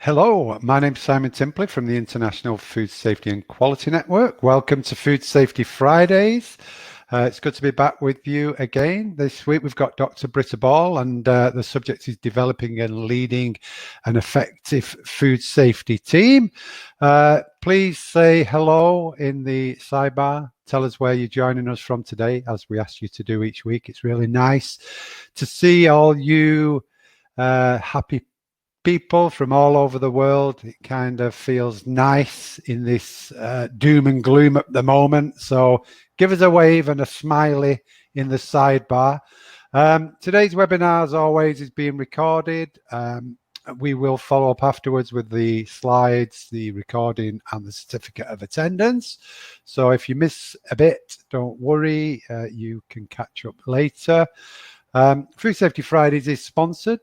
Hello, my name's Simon Timpley from the International Food Safety and Quality Network. Welcome to Food Safety Fridays. It's good to be back with you again. This week we've got Dr. Britta Ball, and the subject is developing and leading an effective food safety team. Please say hello in the sidebar. Tell us where you're joining us from today, as we ask you to do each week. It's really nice to see all you happy people from all over the world. It kind of feels nice in this doom and gloom at the moment. So give us a wave and a smiley in the sidebar. Today's webinar, as always, is being recorded. We will follow up afterwards with the slides, the recording, and the certificate of attendance. So if you miss a bit, don't worry, you can catch up later. Food Safety Fridays is sponsored.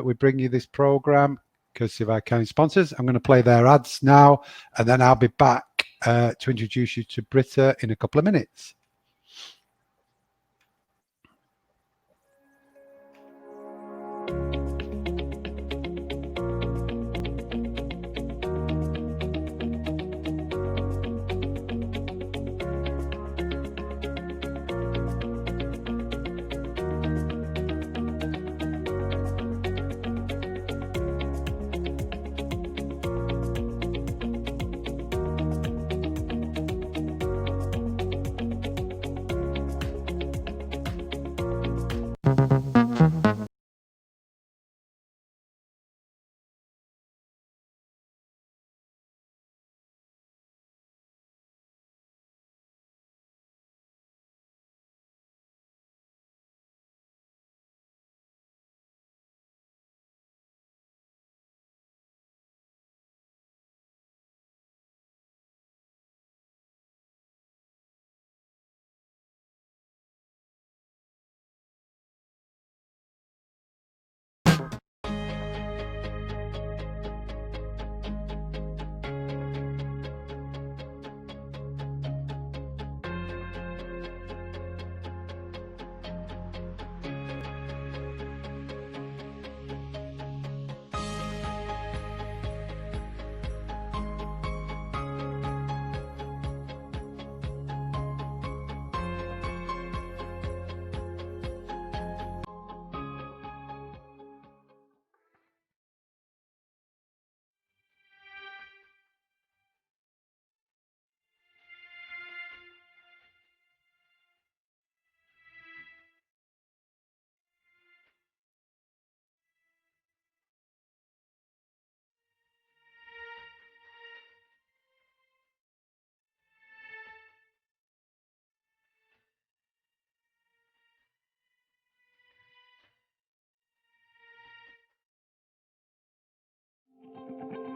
We bring you this program courtesy of our kind sponsors. I'm going to play their ads now, and then I'll be back to introduce you to Britta in a couple of minutes.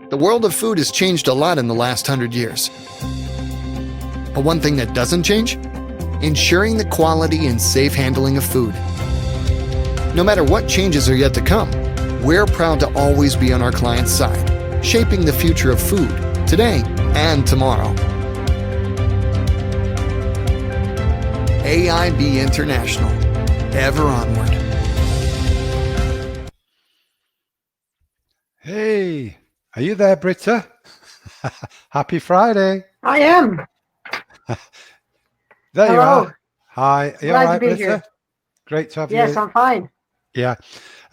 The world of food has changed a lot in the last 100 years. But one thing that doesn't change? Ensuring the quality and safe handling of food. No matter what changes are yet to come, we're proud to always be on our clients' side, shaping the future of food today and tomorrow. AIB International, ever onward. Hey, are you there, Britta? Happy Friday. I am. There Hello. you are. Hi. Are you Glad all to right, be Britta? here. Great to have you. Yes, I'm fine. Yeah.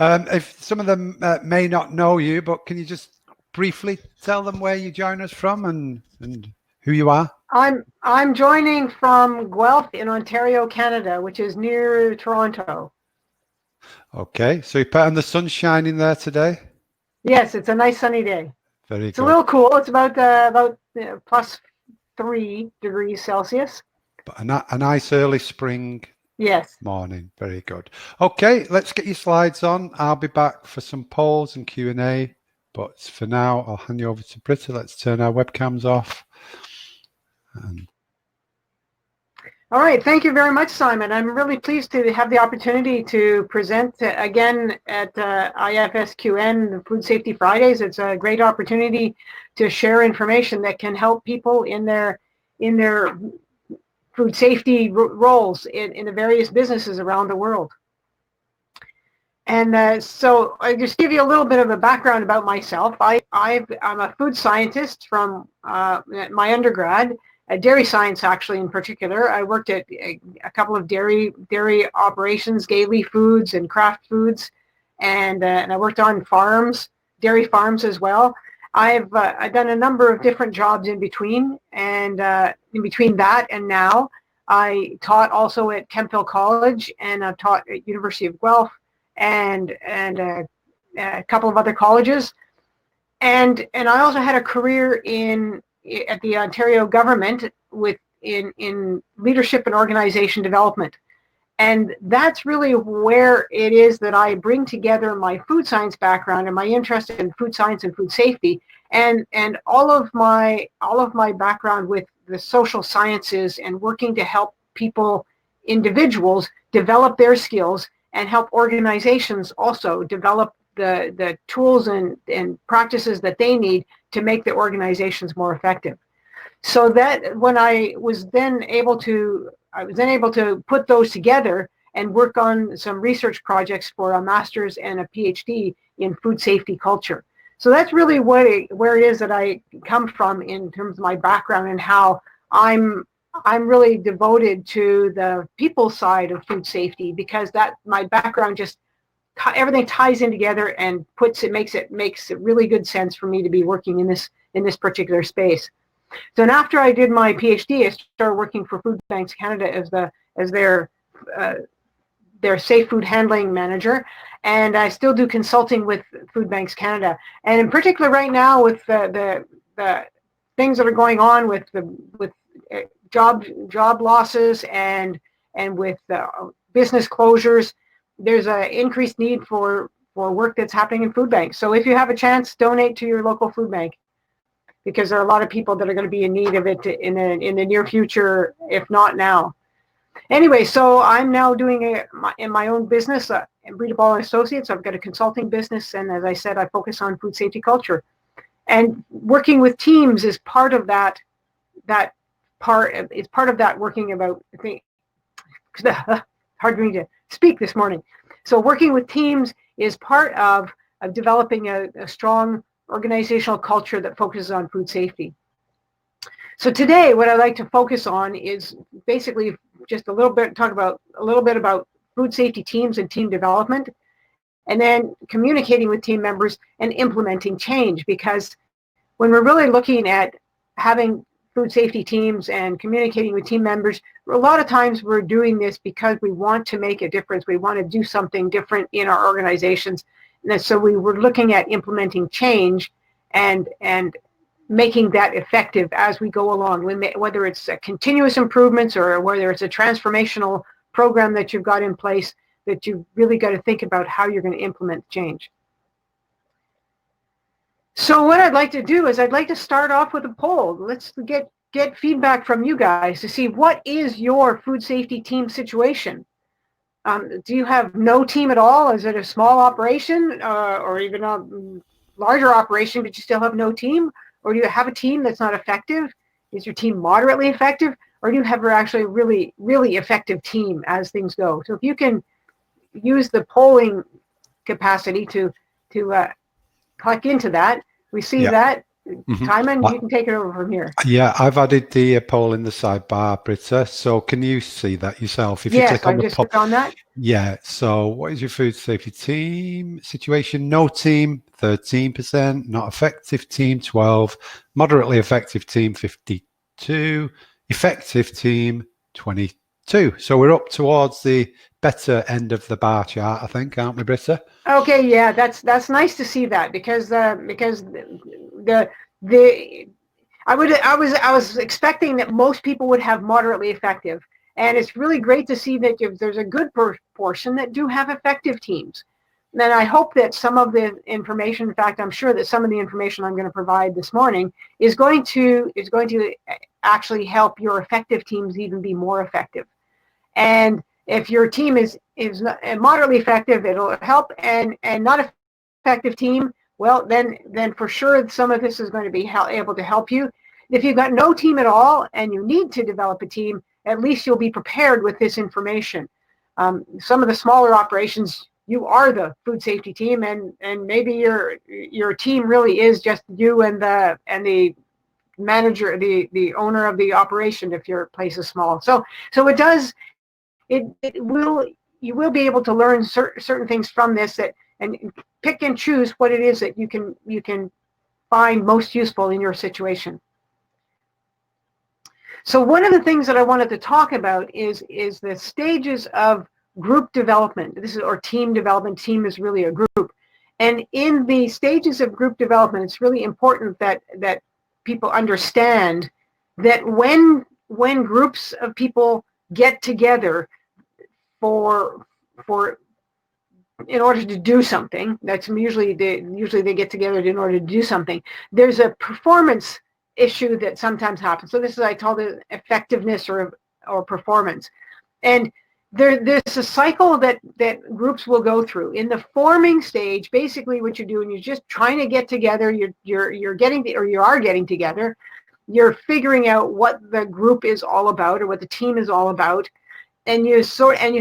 If some of them may not know you, but can you just briefly tell them where you join us from and who you are? I'm joining from Guelph in Ontario, Canada, which is near Toronto. Okay. So and the sun's shining there today? Yes, it's a nice sunny day. Very It's good. a little cool. It's about plus 3 degrees Celsius. But a nice early spring Yes. morning. Very good. Okay, let's get your slides on. I'll be back for some polls and Q&A. But for now, I'll hand you over to Britta. Let's turn our webcams off. All right. Thank you very much, Simon. I'm really pleased to have the opportunity to present again at IFSQN, the Food Safety Fridays. It's a great opportunity to share information that can help people in their food safety roles in the various businesses around the world. And so I just give you a little bit of a background about myself. I'm a food scientist from my undergrad, dairy science actually in particular. I worked at a couple of dairy operations, Gailey Foods and Kraft Foods, and I worked on farms, dairy farms as well. I've done a number of different jobs in between, and in between that and now, I taught also at Kemptville College, and I've taught at University of Guelph, and a couple of other colleges, and I also had a career at the Ontario government in leadership and organization development, and that's really where it is that I bring together my food science background and my interest in food science and food safety, and all of my background with the social sciences and working to help people, individuals, develop their skills, and help organizations also develop the tools and practices that they need to make their organizations more effective. So that when I was then able to put those together and work on some research projects for a master's and a PhD in food safety culture. So that's really where it is that I come from in terms of my background and how I'm really devoted to the people side of food safety, because that my background just everything ties in together and makes it really good sense for me to be working in this particular space. So then after I did my PhD, I started working for Food Banks Canada as their safe food handling manager, and I still do consulting with Food Banks Canada. And in particular, right now with the things that are going on with job losses and with business closures, there's an increased need for work that's happening in food banks. So if you have a chance, donate to your local food bank, because there are a lot of people that are going to be in need of it in the near future, if not now. Anyway, so I'm now doing in my own business, Breedaball & Associates. I've got a consulting business, and as I said, I focus on food safety culture. And working with teams is part of that part. It's part of that working about, I think, hard for me to speak this morning. So working with teams is part of developing a strong organizational culture that focuses on food safety. So today, what I'd like to focus on is basically just talk about a little bit about food safety teams and team development, and then communicating with team members and implementing change. Because when we're really looking at having food safety teams and communicating with team members, a lot of times we're doing this because we want to make a difference. We want to do something different in our organizations. And so we were looking at implementing change and making that effective as we go along, whether it's continuous improvements or whether it's a transformational program that you've got in place, that you've really got to think about how you're going to implement change. So what I'd like to do is I'd like to start off with a poll. Let's get feedback from you guys to see what is your food safety team situation. Do you have no team at all? Is it a small operation or even a larger operation, but you still have no team? Or do you have a team that's not effective? Is your team moderately effective? Or do you have actually a really, really effective team as things go? So if you can use the polling capacity to click into that, we see that. Mm-hmm. Simon, you can take it over from here. Yeah, I've added the poll in the sidebar, Britta. So can you see that yourself? If you click on the poll, click on that. Yeah. So what is your food safety team situation? No team, 13%. Not effective team, 12%. Moderately effective team, 52%. Effective team, 22%. So we're up towards the better end of the bar chart, I think, aren't we, Britta? Okay, yeah, that's nice to see that, because I was expecting that most people would have moderately effective, and it's really great to see that there's a good portion that do have effective teams. And I hope that some of the information, in fact, I'm sure that some of the information I'm going to provide this morning is going to actually help your effective teams even be more effective. And if your team is moderately effective, it'll help, and not effective team, well, then for sure some of this is going to be able to help you. If you've got no team at all and you need to develop a team, at least you'll be prepared with this information. Some of the smaller operations, you are the food safety team, and maybe your team really is just you and the manager, the owner of the operation, if your place is small. So it will, you will be able to learn certain things from this, that and pick and choose what it is that you can find most useful in your situation. So one of the things that I wanted to talk about is the stages of group development. This is, or team development. Team is really a group. And in the stages of group development, it's really important that people understand that when groups of people get together for in order to do something, that's usually they get together in order to do something, there's a performance issue that sometimes happens. So this is, I call it effectiveness or performance. And there's a cycle that groups will go through. In the forming stage, basically what you're doing, you're just trying to get together, you are getting together, you're figuring out what the group is all about, or what the team is all about, and you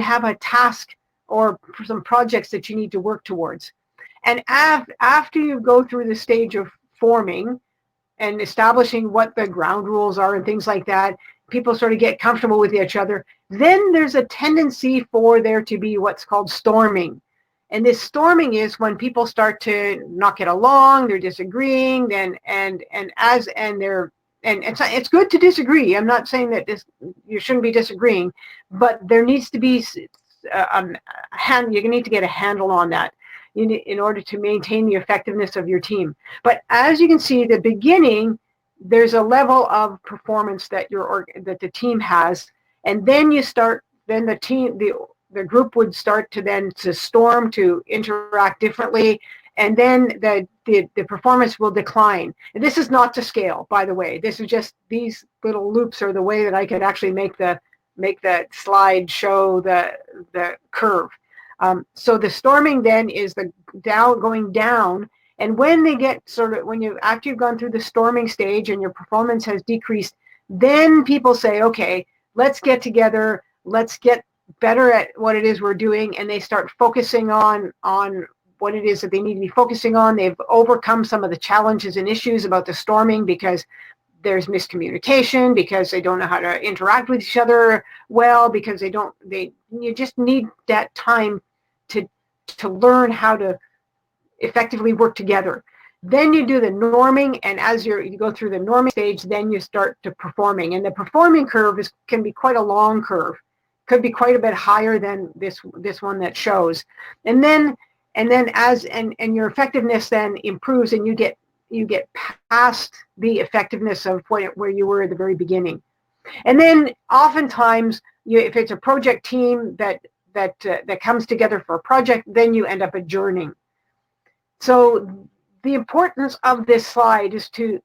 have a task or some projects that you need to work towards. And after you go through the stage of forming and establishing what the ground rules are and things like that, people sort of get comfortable with each other, then there's a tendency for there to be what's called storming. And this storming is when people start to not get along, they're disagreeing, it's good to disagree. I'm not saying that you shouldn't be disagreeing, but there needs to be you need to get a handle on that in order to maintain the effectiveness of your team. But as you can see, the beginning, there's a level of performance that the team has, and then the group would start to storm, to interact differently, and then the performance will decline. And this is not to scale, by the way. This is just, these little loops are the way that I could actually make the slide show the curve. So the storming then is the going down, and when they get after you've gone through the storming stage and your performance has decreased, then people say, okay, let's get together, let's get better at what it is we're doing, and they start focusing on what it is that they need to be focusing on. They've overcome some of the challenges and issues about the storming because there's miscommunication, because they don't know how to interact with each other well, because you just need that time to learn how to effectively work together. Then you do the norming, and as you go through the norming stage, then you start to performing. And the performing curve can be quite a long curve, could be quite a bit higher than this one that shows. And then your effectiveness then improves, and you get past the effectiveness of where you were at the very beginning. And then oftentimes, if it's a project team that comes together for a project, then you end up adjourning. So the importance of this slide is to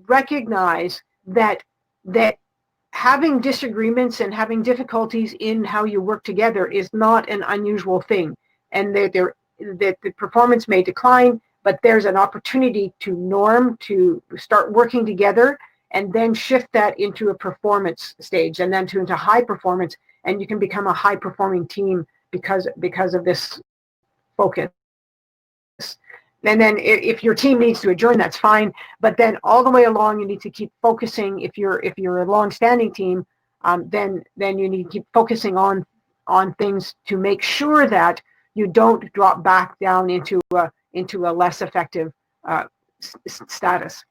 recognize that having disagreements and having difficulties in how you work together is not an unusual thing, and that the performance may decline, but there's an opportunity to norm, to start working together, and then shift that into a performance stage, and then into high performance, and you can become a high performing team because of this focus. And then if your team needs to adjourn, that's fine, but then all the way along you need to keep focusing. If you're a long-standing team, then you need to keep focusing on things to make sure that you don't drop back down into a less effective status.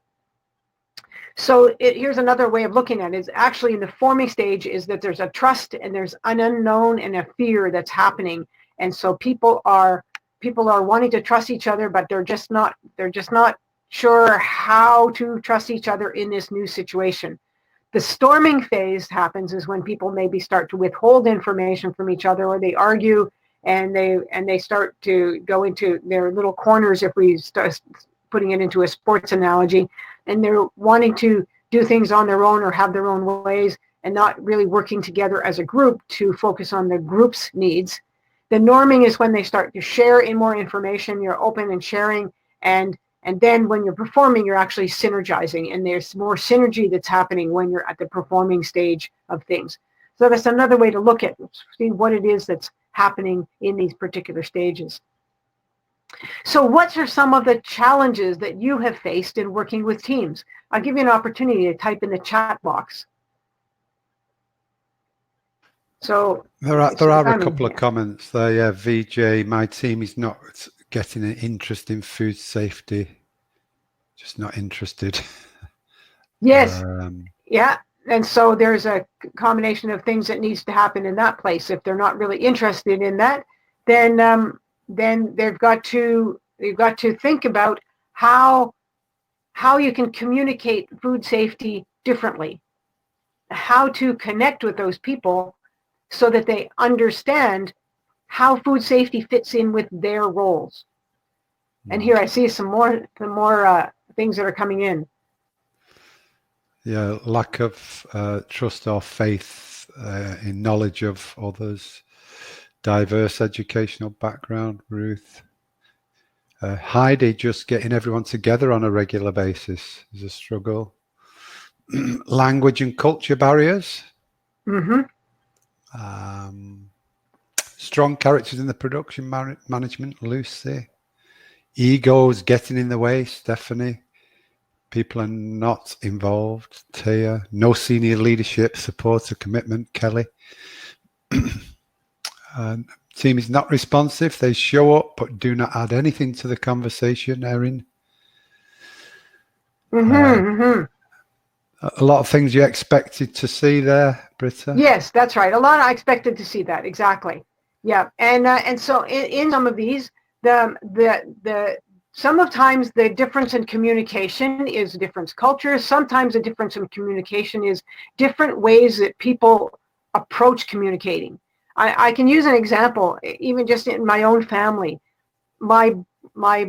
So here's another way of looking at it. Is actually in the forming stage is that there's a trust and there's an unknown and a fear that's happening, and so people are wanting to trust each other, but they're just not sure how to trust each other in this new situation. The storming phase happens is when people maybe start to withhold information from each other, or they argue, and they start to go into their little corners, if we start putting it into a sports analogy, and they're wanting to do things on their own or have their own ways and not really working together as a group to focus on the group's needs. The norming is when they start to share in more information, you're open and sharing, and then when you're performing, you're actually synergizing, and there's more synergy that's happening when you're at the performing stage of things. So that's another way to look at, see what it is happening in these particular stages. So what are some of the challenges that you have faced in working with teams? I'll give you an opportunity to type in the chat box. So there are a couple of comments there. Yeah, VJ, my team is not getting an interest in food safety. Just not interested. Yes. Yeah. And so there's a combination of things that needs to happen in that place. If they're not really interested in that, then they've got to think about how you can communicate food safety differently, how to connect with those people so that they understand how food safety fits in with their roles. And here I see some more things that are coming in. Yeah, lack of trust or faith in knowledge of others. Diverse educational background, Ruth. Heidi, just getting everyone together on a regular basis is a struggle. Language and culture barriers. Mm-hmm. Strong characters in the production management, Lucy. Egos getting in the way, Stephanie. People are not involved, Taya. No senior leadership, support or commitment, Kelly. Team is not responsive. They show up but do not add anything to the conversation, Erin. A lot of things you expected to see there, Britta. Yes, that's right. A lot I expected to see that, exactly. Yeah, and so in some of these, sometimes the difference in communication is different cultures. Sometimes the difference in communication is different ways that people approach communicating. I can use an example, even just in my own family. My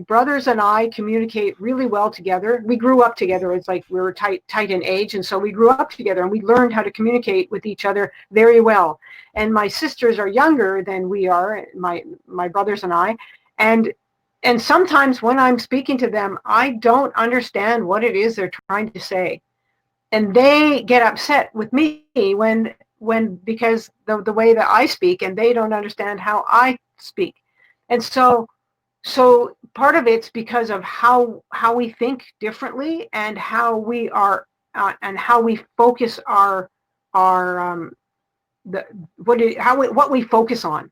brothers and I communicate really well together. We grew up together. It's like we were tight in age, and so we grew up together, and we learned how to communicate with each other very well. And my sisters are younger than we are, my brothers and I, and sometimes when I'm speaking to them, I don't understand what it is they're trying to say, and they get upset with me when because the way that I speak, and they don't understand how I speak. And so part of it's because of how we think differently, and how we are and how we focus what we focus on,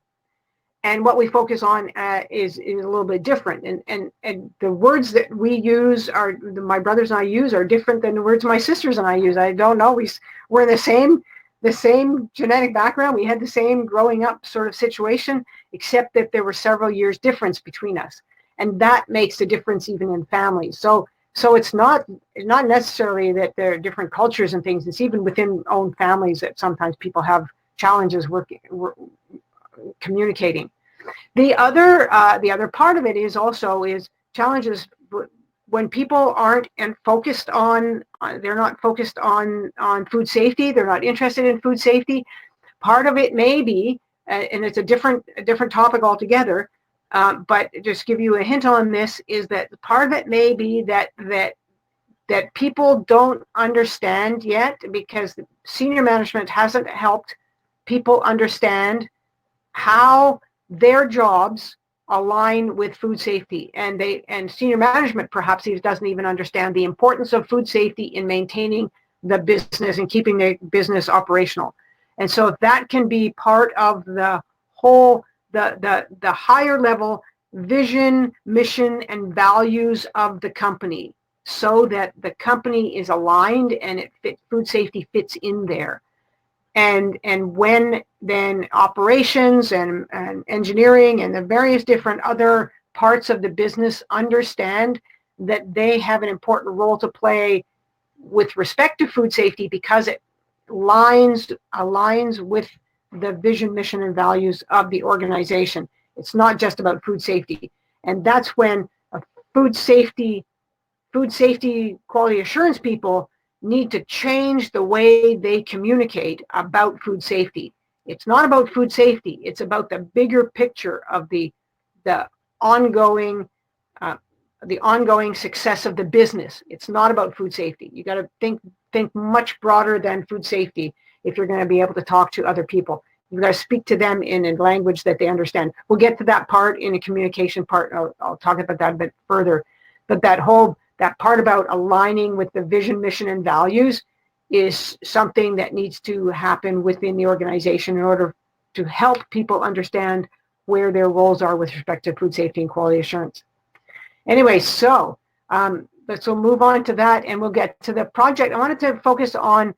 and what we focus on is a little bit different. And the words that we use my brothers and I use are different than the words my sisters and I use. I don't know. We're the same genetic background. We had the same growing up sort of situation, except that there were several years difference between us. And that makes a difference even in families. So it's not necessarily that there are different cultures and things. It's even within own families that sometimes people have challenges communicating. The other part of it is challenges when people aren't focused on, they're not focused on food safety. They're not interested in food safety. Part of it may be, and it's a different topic altogether, but just give you a hint on this, is that part of it may be that people don't understand yet, because senior management hasn't helped people understand how their jobs align with food safety, and senior management perhaps doesn't even understand the importance of food safety in maintaining the business and keeping the business operational. And so that can be part of the whole the higher level vision, mission, and values of the company, so that the company is aligned and food safety fits in there. And when then operations and engineering and the various different other parts of the business understand that they have an important role to play with respect to food safety, because it aligns with the vision, mission, and values of the organization. It's not just about food safety. And that's when food safety quality assurance people need to change the way they communicate about food safety. It's not about food safety. It's about the bigger picture of the ongoing success of the business. It's not about food safety. You got to think much broader than food safety if you're going to be able to talk to other people. You've got to speak to them in a language that they understand. We'll get to that part in a communication part. I'll talk about that a bit further. But that part about aligning with the vision, mission, and values is something that needs to happen within the organization in order to help people understand where their roles are with respect to food safety and quality assurance. Anyway, so let's move on to that, and we'll get to the project. I wanted to focus on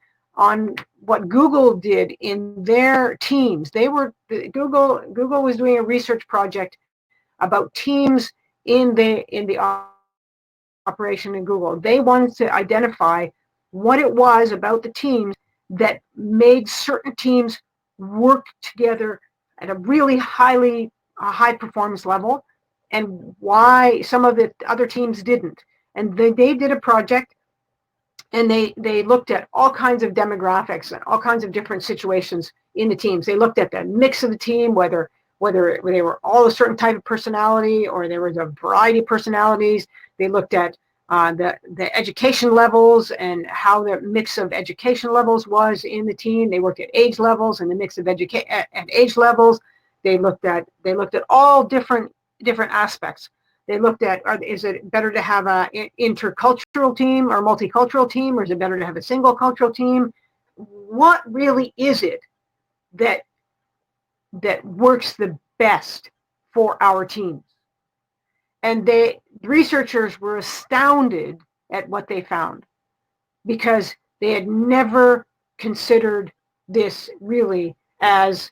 what Google did in their teams. Google was doing a research project about teams in the operation in Google. They wanted to identify what it was about the teams that made certain teams work together at a really high performance level, and why some of the other teams didn't. And they did a project, and they looked at all kinds of demographics and all kinds of different situations in the teams. They looked at the mix of the team, whether they were all a certain type of personality or there was a variety of personalities. They looked at the education levels and how the mix of education levels was in the team. They looked at age levels and the mix of age levels. They looked at all different aspects. They looked at, is it better to have an intercultural team or multicultural team, or is it better to have a single cultural team? What really is it that works the best for our teams? And the researchers were astounded at what they found, because they had never considered this really as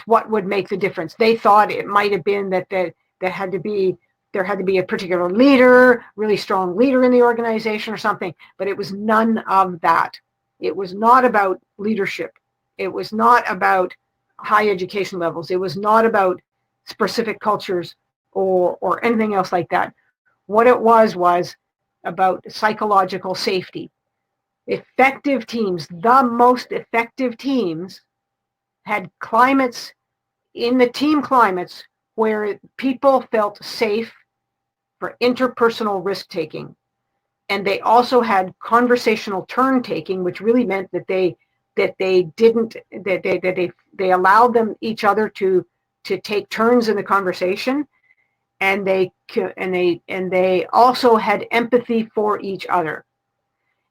what would make the difference. They thought it might have been that there had to be a particular leader, really strong leader in the organization or something, but it was none of that. It was not about leadership. It was not about high education levels. It was not about specific cultures or anything else like that. What it was about psychological safety. Effective teams, the most effective teams, had climates, in the team climates, where people felt safe for interpersonal risk-taking. And they also had conversational turn-taking, which really meant that they allowed them each other to take turns in the conversation, and they also had empathy for each other.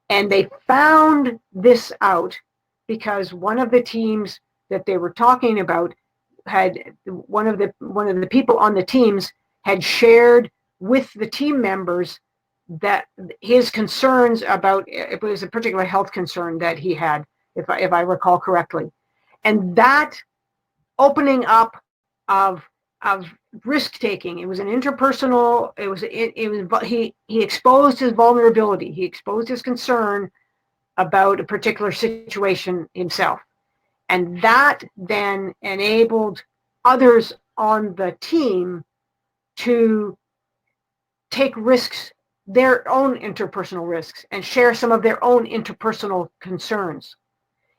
And they found this out because one of the teams that they were talking about had one of the people on the teams had shared with the team members that his concerns about, it was a particular health concern that he had, if I recall correctly. And that opening up of risk taking, it was an interpersonal, he exposed his vulnerability, he exposed his concern about a particular situation himself. And that then enabled others on the team to take risks, their own interpersonal risks, and share some of their own interpersonal concerns.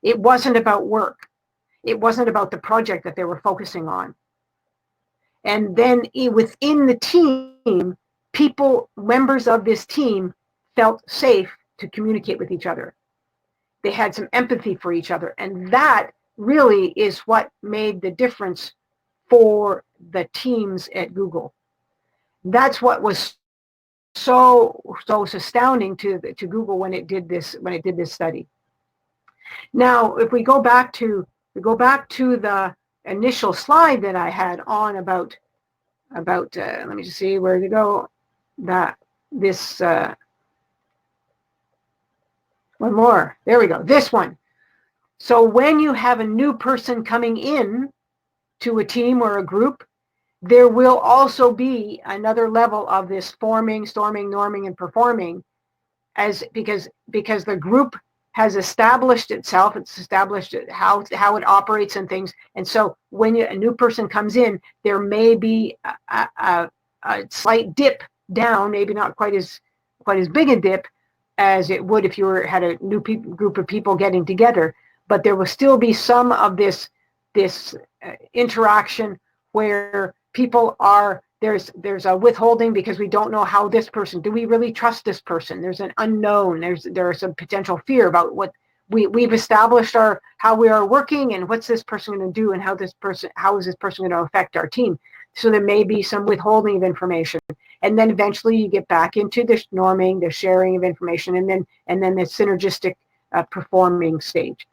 It wasn't about work. It wasn't about the project that they were focusing on. And then within the team, members of this team felt safe to communicate with each other. They had some empathy for each other. And that really is what made the difference for the teams at Google. That's what was so astounding to Google when it did this study. Now, if we go back to the initial slide that I had on about let me just see where to go. One more. There we go. This one. So when you have a new person coming in to a team or a group, there will also be another level of this forming, storming, norming, and performing, because the group has established itself. It's established how it operates and things. And so when a new person comes in, there may be a slight dip down, maybe not quite as big a dip as it would if you had a new group of people getting together. But there will still be some of this interaction where people there's a withholding because we don't know how this person, do we really trust this person? There's an unknown. There's a potential fear about we've established how we are working and what's this person going to do and how is this person going to affect our team. So there may be some withholding of information, and then eventually you get back into the norming, the sharing of information, and then the synergistic performing stage.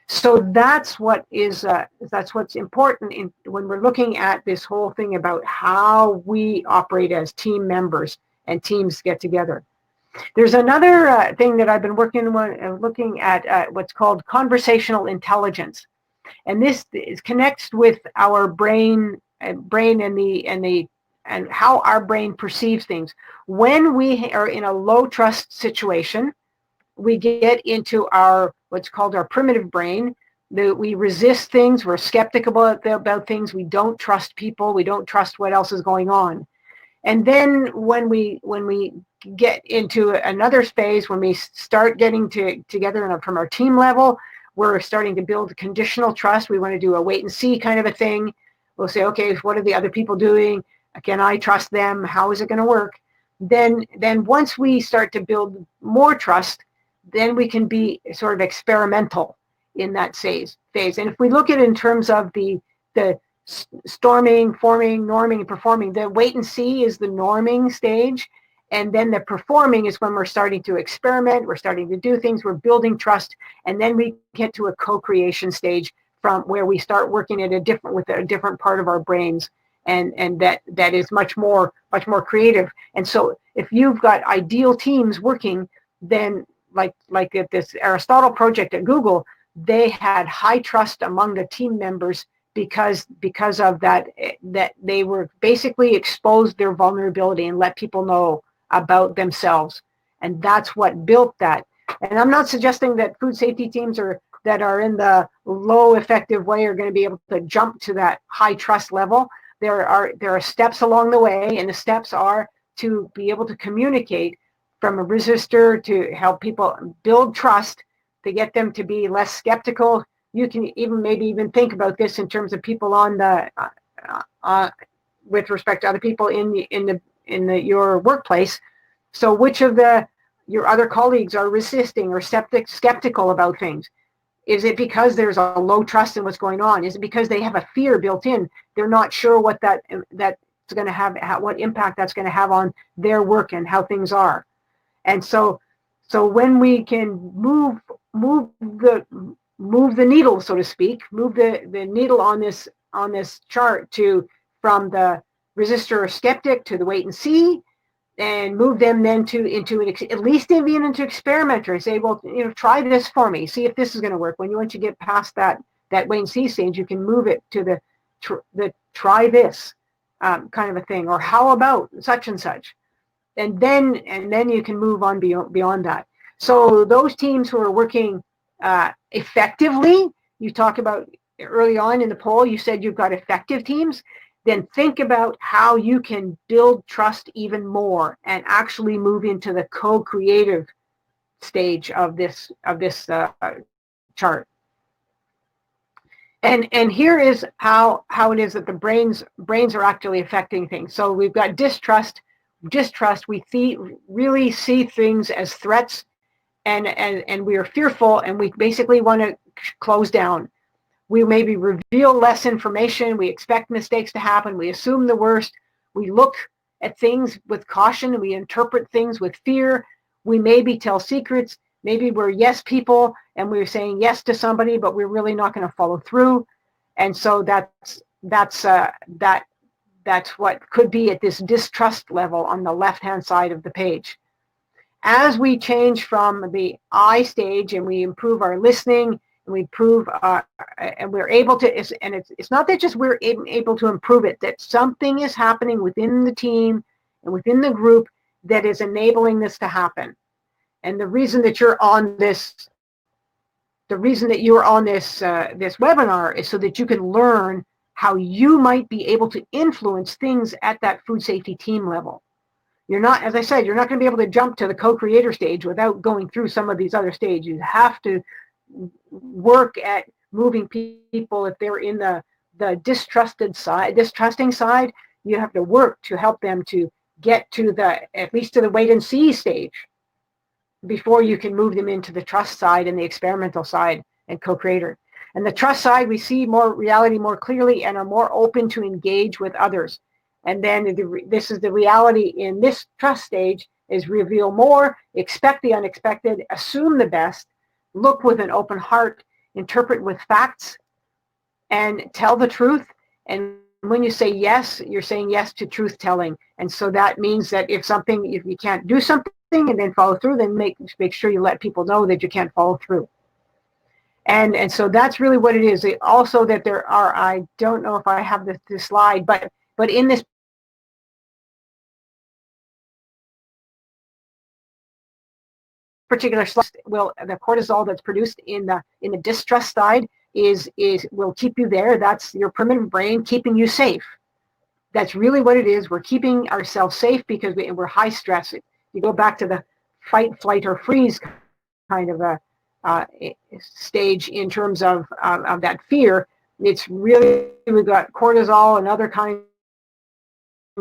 So that's what's important when we're looking at this whole thing about how we operate as team members and teams get together. There's another thing that I've been looking at, what's called conversational intelligence, and this connects with our brain and how our brain perceives things. When we are in a low trust situation, we get into what's called our primitive brain. We resist things. We're skeptical about things. We don't trust people. We don't trust what else is going on. And then when we get into another space, when we start getting together from our team level, we're starting to build conditional trust. We want to do a wait and see kind of a thing. We'll say, okay, what are the other people doing? Can I trust them? How is it going to work? Then once we start to build more trust, then we can be sort of experimental in that phase. And if we look at it in terms of the storming, forming, norming, and performing, the wait and see is the norming stage. And then the performing is when we're starting to experiment, we're starting to do things, we're building trust. And then we get to a co-creation stage from where we start working with a different part of our brains. And that is much more creative. And so if you've got ideal teams working, then like at this Aristotle project at Google, they had high trust among the team members because of that they were basically exposed their vulnerability and let people know about themselves. And that's what built that. And I'm not suggesting that food safety teams that are in the low effective way are going to be able to jump to that high trust level. There are steps along the way, and the steps are to be able to communicate from a resistor to help people build trust, to get them to be less skeptical. You can even think about this in terms of people on the with respect to other people in your workplace. So which of your other colleagues are resisting or skeptical about things? Is it because there's a low trust in what's going on? Is it because they have a fear built in? They're not sure what that's going to have, what impact that's going to have on their work and how things are. And so when we can move the needle, so to speak, move the needle on this chart from the resistor or skeptic to the wait and see, and move them then at least even into experimenter. Say, well, try this for me, see if this is going to work. Once you get past that wait and see stage, you can move it to the try this kind of a thing, or how about such and such, and then you can move on beyond that. So those teams who are working effectively, you talk about early on in the poll, you said you've got effective teams. Then think about how you can build trust even more and actually move into the co-creative stage of this chart. And here is how it is that the brains are actually affecting things. So we've got distrust. We really see things as threats, and we are fearful, and we basically want to close down. We maybe reveal less information. We expect mistakes to happen. We assume the worst. We look at things with caution. We interpret things with fear. We maybe tell secrets. Maybe we're yes people and we're saying yes to somebody, but we're really not going to follow through. And so that's what could be at this distrust level on the left-hand side of the page. As we change from the I stage and we improve our listening, and we improve, and we're able to, and it's not that just we're able to improve it, that something is happening within the team and within the group that is enabling this to happen. And the reason that you're on this, this webinar is so that you can learn how you might be able to influence things at that food safety team level. You're not, as I said, you're not going to be able to jump to the co-creator stage without going through some of these other stages. You have to work at moving people. If they're in the distrusting side, you have to work to help them to get to at least to the wait and see stage. before you can move them into the trust side and the experimental side and co-creator. And the trust side, we see more reality more clearly and are more open to engage with others. And then this is the reality in this trust stage, is reveal more, expect the unexpected, assume the best, look with an open heart, interpret with facts, and tell the truth. And when you say yes, you're saying yes to truth telling. And so that means that if you can't do something and then follow through, then make sure you let people know that you can't follow through. And so that's really what it is. Also that there are, I don't know if I have this slide, but in this particular slide, the cortisol that's produced in the distrust side will keep you there. That's your primitive brain keeping you safe. That's really what it is. We're keeping ourselves safe because we're high stress. You go back to the fight, flight, or freeze kind of a stage in terms of that fear. It's really, we've got cortisol and other kinds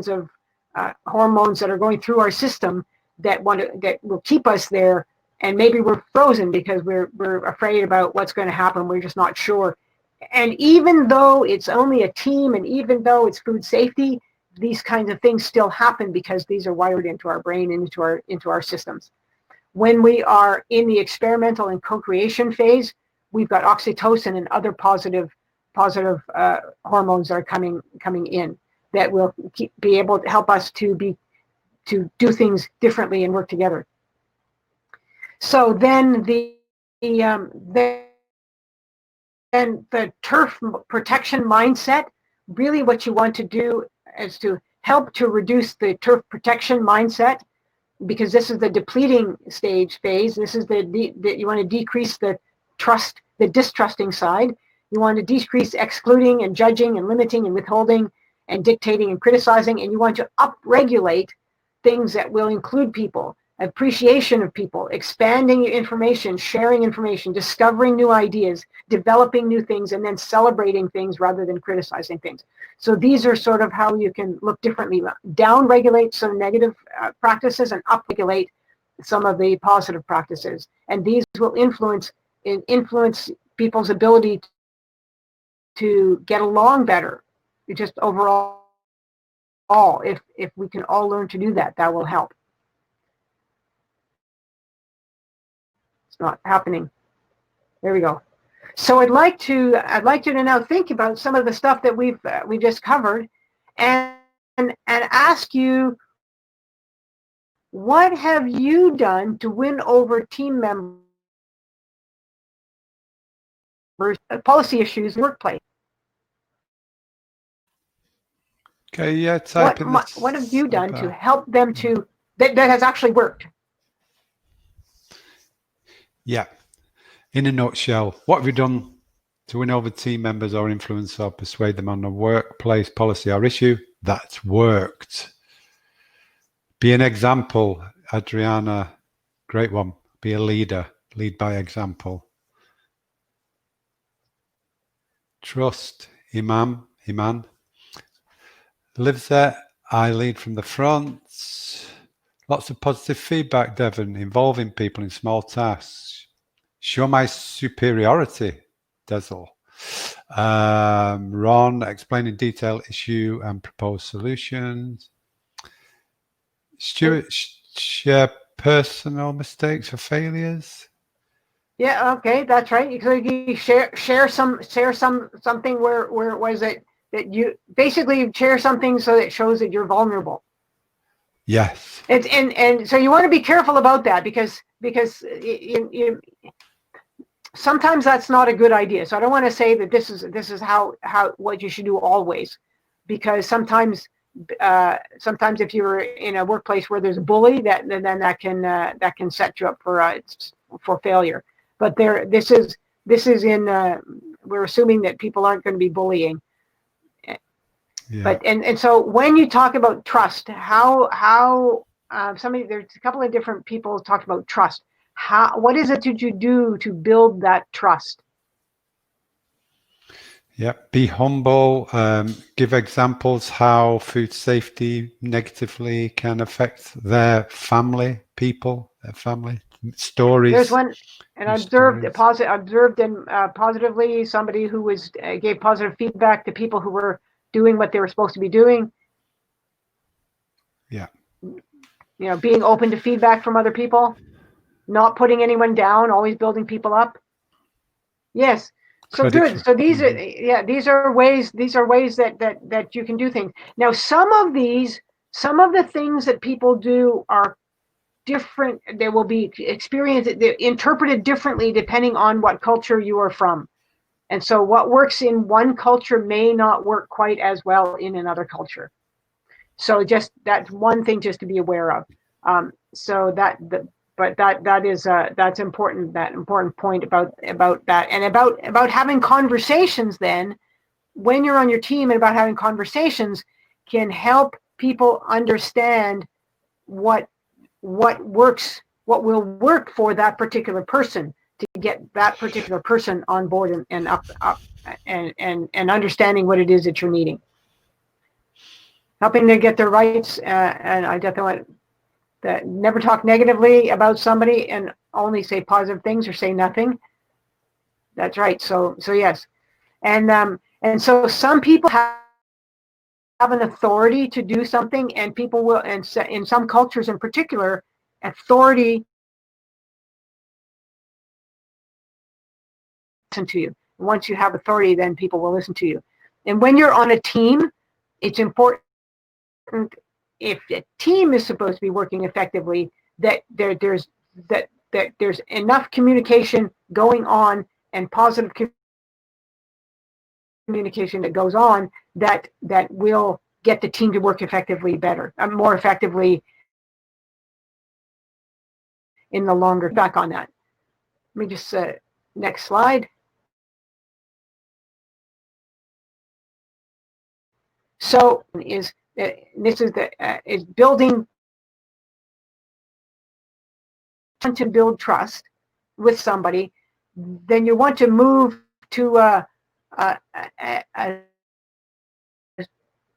of hormones that are going through our system that will keep us there. And maybe we're frozen because we're afraid about what's going to happen. We're just not sure. And even though it's only a team, and even though it's food safety, these kinds of things still happen because these are wired into our brain and into our systems. When we are in the experimental and co-creation phase, we've got oxytocin and other positive hormones that are coming in that will be able to help us to do things differently and work together. So then the turf protection mindset, really what you want to do is to help to reduce the turf protection mindset, because this is the depleting stage phase. This is you want to decrease the distrusting side. You want to decrease excluding and judging and limiting and withholding and dictating and criticizing, and you want to upregulate things that will include people, appreciation of people, expanding your information, sharing information, discovering new ideas, developing new things, and then celebrating things rather than criticizing things. So these are sort of how you can look differently. Down-regulate some negative practices and up-regulate some of the positive practices. And these will influence people's ability to get along better, just overall. If we can all learn to do that, that will help. It's not happening. There we go. So I'd like you to now think about some of the stuff that we just covered, and ask you, what have you done to win over team members, policy issues, workplace? Okay, yeah, type in this. What have you done to help them to that has actually worked? Yeah. In a nutshell, what have you done to win over team members or influence or persuade them on a workplace policy or issue that's worked? Be an example, Adriana. Great one. Be a leader. Lead by example. Trust, Iman. Lives there. I lead from the front. Lots of positive feedback, Devon, involving people in small tasks. Show my superiority, Dezel. Ron, explain in detail issue and propose solutions. Stuart, share personal mistakes or failures. Yeah, okay, that's right. So you share something where was it that you basically share something so that it shows that you're vulnerable. Yes. And so you want to be careful about that because sometimes that's not a good idea. So I don't want to say that this is how what you should do always, because sometimes if you're in a workplace where there's a bully, that can set you up for failure. But this is we're assuming that people aren't going to be bullying. Yeah. But and so when you talk about trust, how there's a couple of different people talked about trust. What is it that you do to build that trust? Yeah, be humble. Give examples how food safety negatively can affect their family, their family. stories. There's one, and I observed stories. positively somebody who was gave positive feedback to people who were doing what they were supposed to be doing. Yeah. Being open to feedback from other people, not putting anyone down, always building people up. Yes. So good. So these are ways that you can do things. Now, some of the things that people do are different. They will be experienced, they're interpreted differently depending on what culture you are from. And so what works in one culture may not work quite as well in another culture. So just that's one thing just to be aware of. That's important. That important point about that, and about having conversations. Then, when you're on your team, and about having conversations can help people understand what works, what will work for that particular person, to get that particular person on board and up and understanding what it is that you're needing. Helping to get their rights, and I definitely want that never talk negatively about somebody and only say positive things or say nothing. That's right. So yes, and so some people have an authority to do something, and people will, and in some cultures in particular, authority listen to you. Once you have authority, then people will listen to you. And when you're on a team, it's important, if a team is supposed to be working effectively, that there's enough communication going on, and positive communication that goes on, that will get the team to work effectively better, more effectively in the longer. Back on that. Let me just next slide. So this is building, to build trust with somebody. Then you want to move to a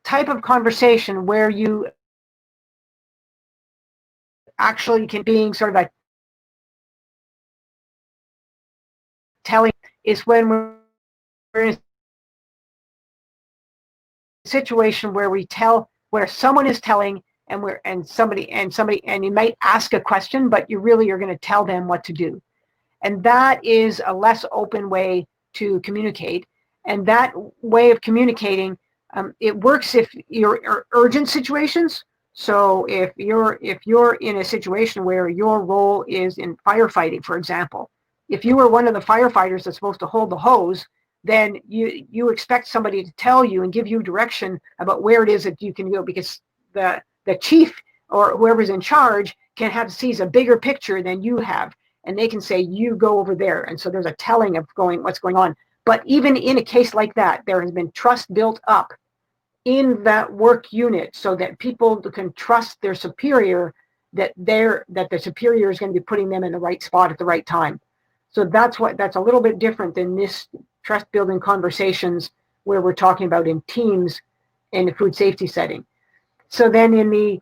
type of conversation where you actually can, being sort of a telling, is when we're in a situation where where someone is telling, and somebody, and you might ask a question, but you really are going to tell them what to do. And that is a less open way to communicate. And that way of communicating, it works if you're urgent situations. So if you're in a situation where your role is in firefighting, for example, if you were one of the firefighters that's supposed to hold the hose, then you expect somebody to tell you and give you direction about where it is that you can go, because the chief or whoever's in charge sees a bigger picture than you have, and they can say, you go over there. And so there's a telling of what's going on. But even in a case like that, there has been trust built up in that work unit, so that people can trust their superior, that the superior is going to be putting them in the right spot at the right time. So that's a little bit different than this trust building conversations where we're talking about in teams in the food safety setting. So then in the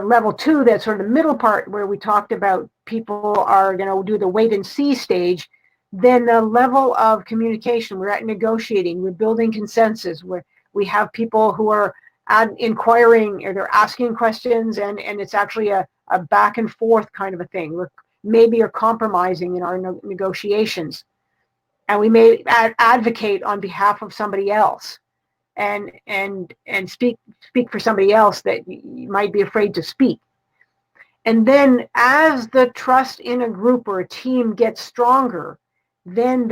level 2, that sort of middle part where we talked about people are going to do the wait and see stage, then the level of communication, we're at negotiating, we're building consensus, where we have people who are inquiring, or they're asking questions, and it's actually a back and forth kind of a thing. We're maybe are compromising in our negotiations, and we may advocate on behalf of somebody else, and speak for somebody else that you might be afraid to speak. And then as the trust in a group or a team gets stronger, then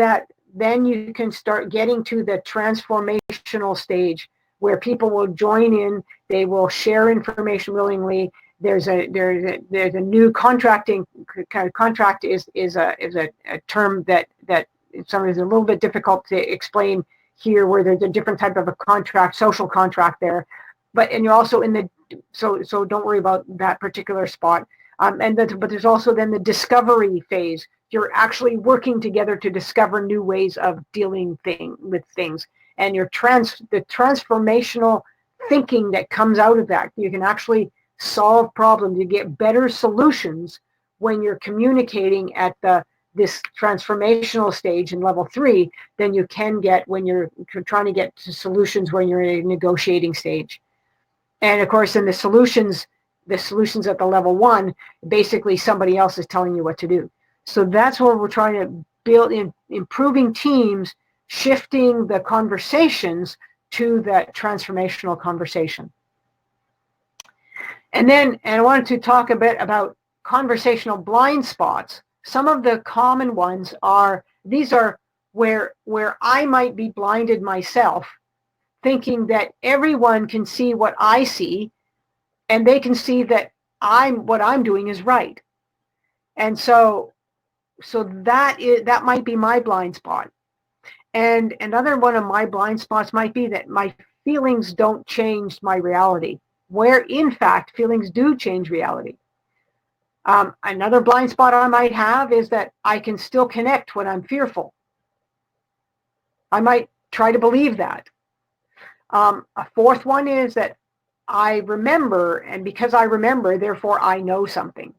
you can start getting to the transformational stage, where people will join in, they will share information willingly. There's a new contracting kind of contract is a term that sometimes is a little bit difficult to explain here, where there's a different type of a contract, social contract there, and you're also in the, so don't worry about that particular spot. But there's also then the discovery phase. You're actually working together to discover new ways of dealing with things, and the transformational thinking that comes out of that. You can actually solve problems. You get better solutions when you're communicating at this transformational stage in level 3 than you can get when you're trying to get to solutions when you're in a negotiating stage. And of course, in the solutions at the level 1, basically somebody else is telling you what to do. So that's where we're trying to build in improving teams, shifting the conversations to that transformational conversation. And I wanted to talk a bit about conversational blind spots. Some of the common ones are, these are where I might be blinded myself, thinking that everyone can see what I see, and they can see that what I'm doing is right. And so that might be my blind spot. And another one of my blind spots might be that my feelings don't change my reality, where in fact feelings do change reality. Another blind spot I might have is that I can still connect when I'm fearful. I might try to believe that. A fourth one is that I remember, and because I remember, therefore I know something.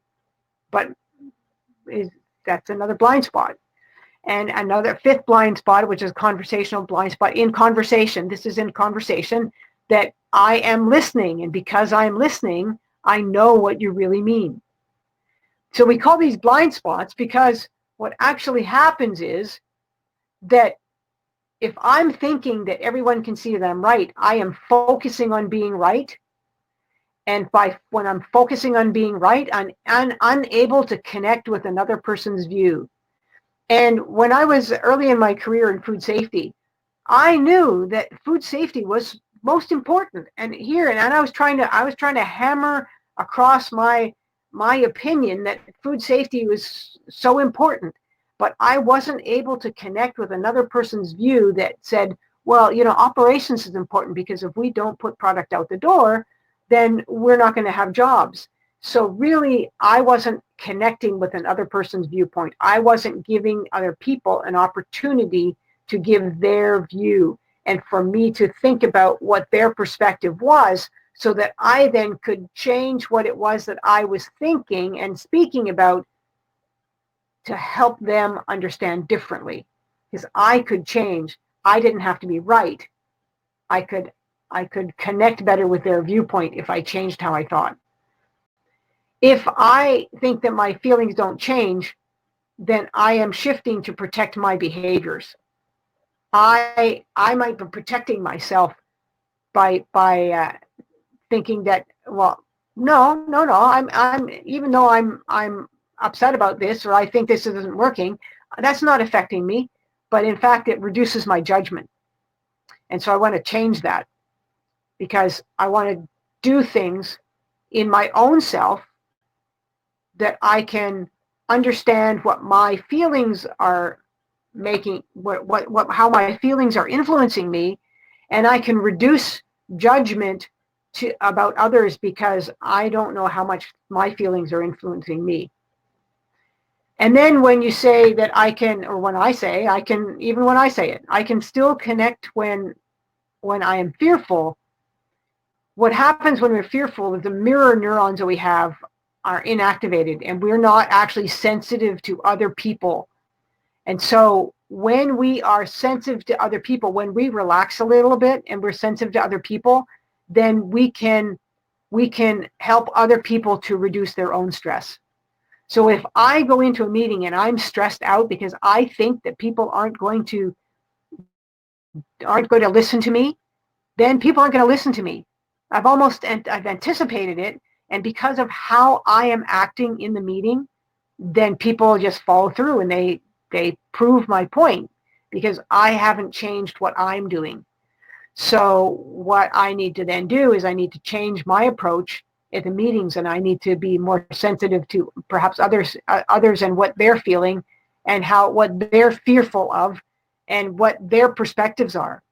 But that's another blind spot. And another fifth blind spot, which is conversational blind spot in conversation. This is in conversation that I am listening, and because I'm listening, I know what you really mean. So we call these blind spots because what actually happens is that if I'm thinking that everyone can see that I'm right, I am focusing on being right. And when I'm focusing on being right, I'm unable to connect with another person's view. And when I was early in my career in food safety, I knew that food safety was most important. And I was trying to hammer across my opinion that food safety was so important, but I wasn't able to connect with another person's view that said, well, operations is important because if we don't put product out the door, then we're not going to have jobs. So really, I wasn't connecting with another person's viewpoint. I wasn't giving other people an opportunity to give their view and for me to think about what their perspective was, so that I then could change what it was that I was thinking and speaking about to help them understand differently. Because I could change. I didn't have to be right. I could connect better with their viewpoint if I changed how I thought. If I think that my feelings don't change, then I am shifting to protect my behaviors. I might be protecting myself by thinking that, well, no, I'm even though I'm upset about this, or I think this isn't working, that's not affecting me, but in fact it reduces my judgment. And so I want to change that, because I want to do things in my own self that I can understand what my feelings are making, how my feelings are influencing me, and I can reduce judgment about others because I don't know how much my feelings are influencing me. And then when you say that I can, or when I say I can, even when I say it, I can still connect when I am fearful. What happens when we're fearful is the mirror neurons that we have are inactivated, and we're not actually sensitive to other people. And so when we are sensitive to other people, when we relax a little bit and we're sensitive to other people, then we can help other people to reduce their own stress. So if I go into a meeting and I'm stressed out because I think that people aren't going to listen to me, then people aren't going to listen to me. I've anticipated it, and because of how I am acting in the meeting, then people just follow through and they prove my point because I haven't changed what I'm doing. So what I need to then do is I need to change my approach at the meetings, and I need to be more sensitive to perhaps others and what they're feeling and what they're fearful of and what their perspectives are.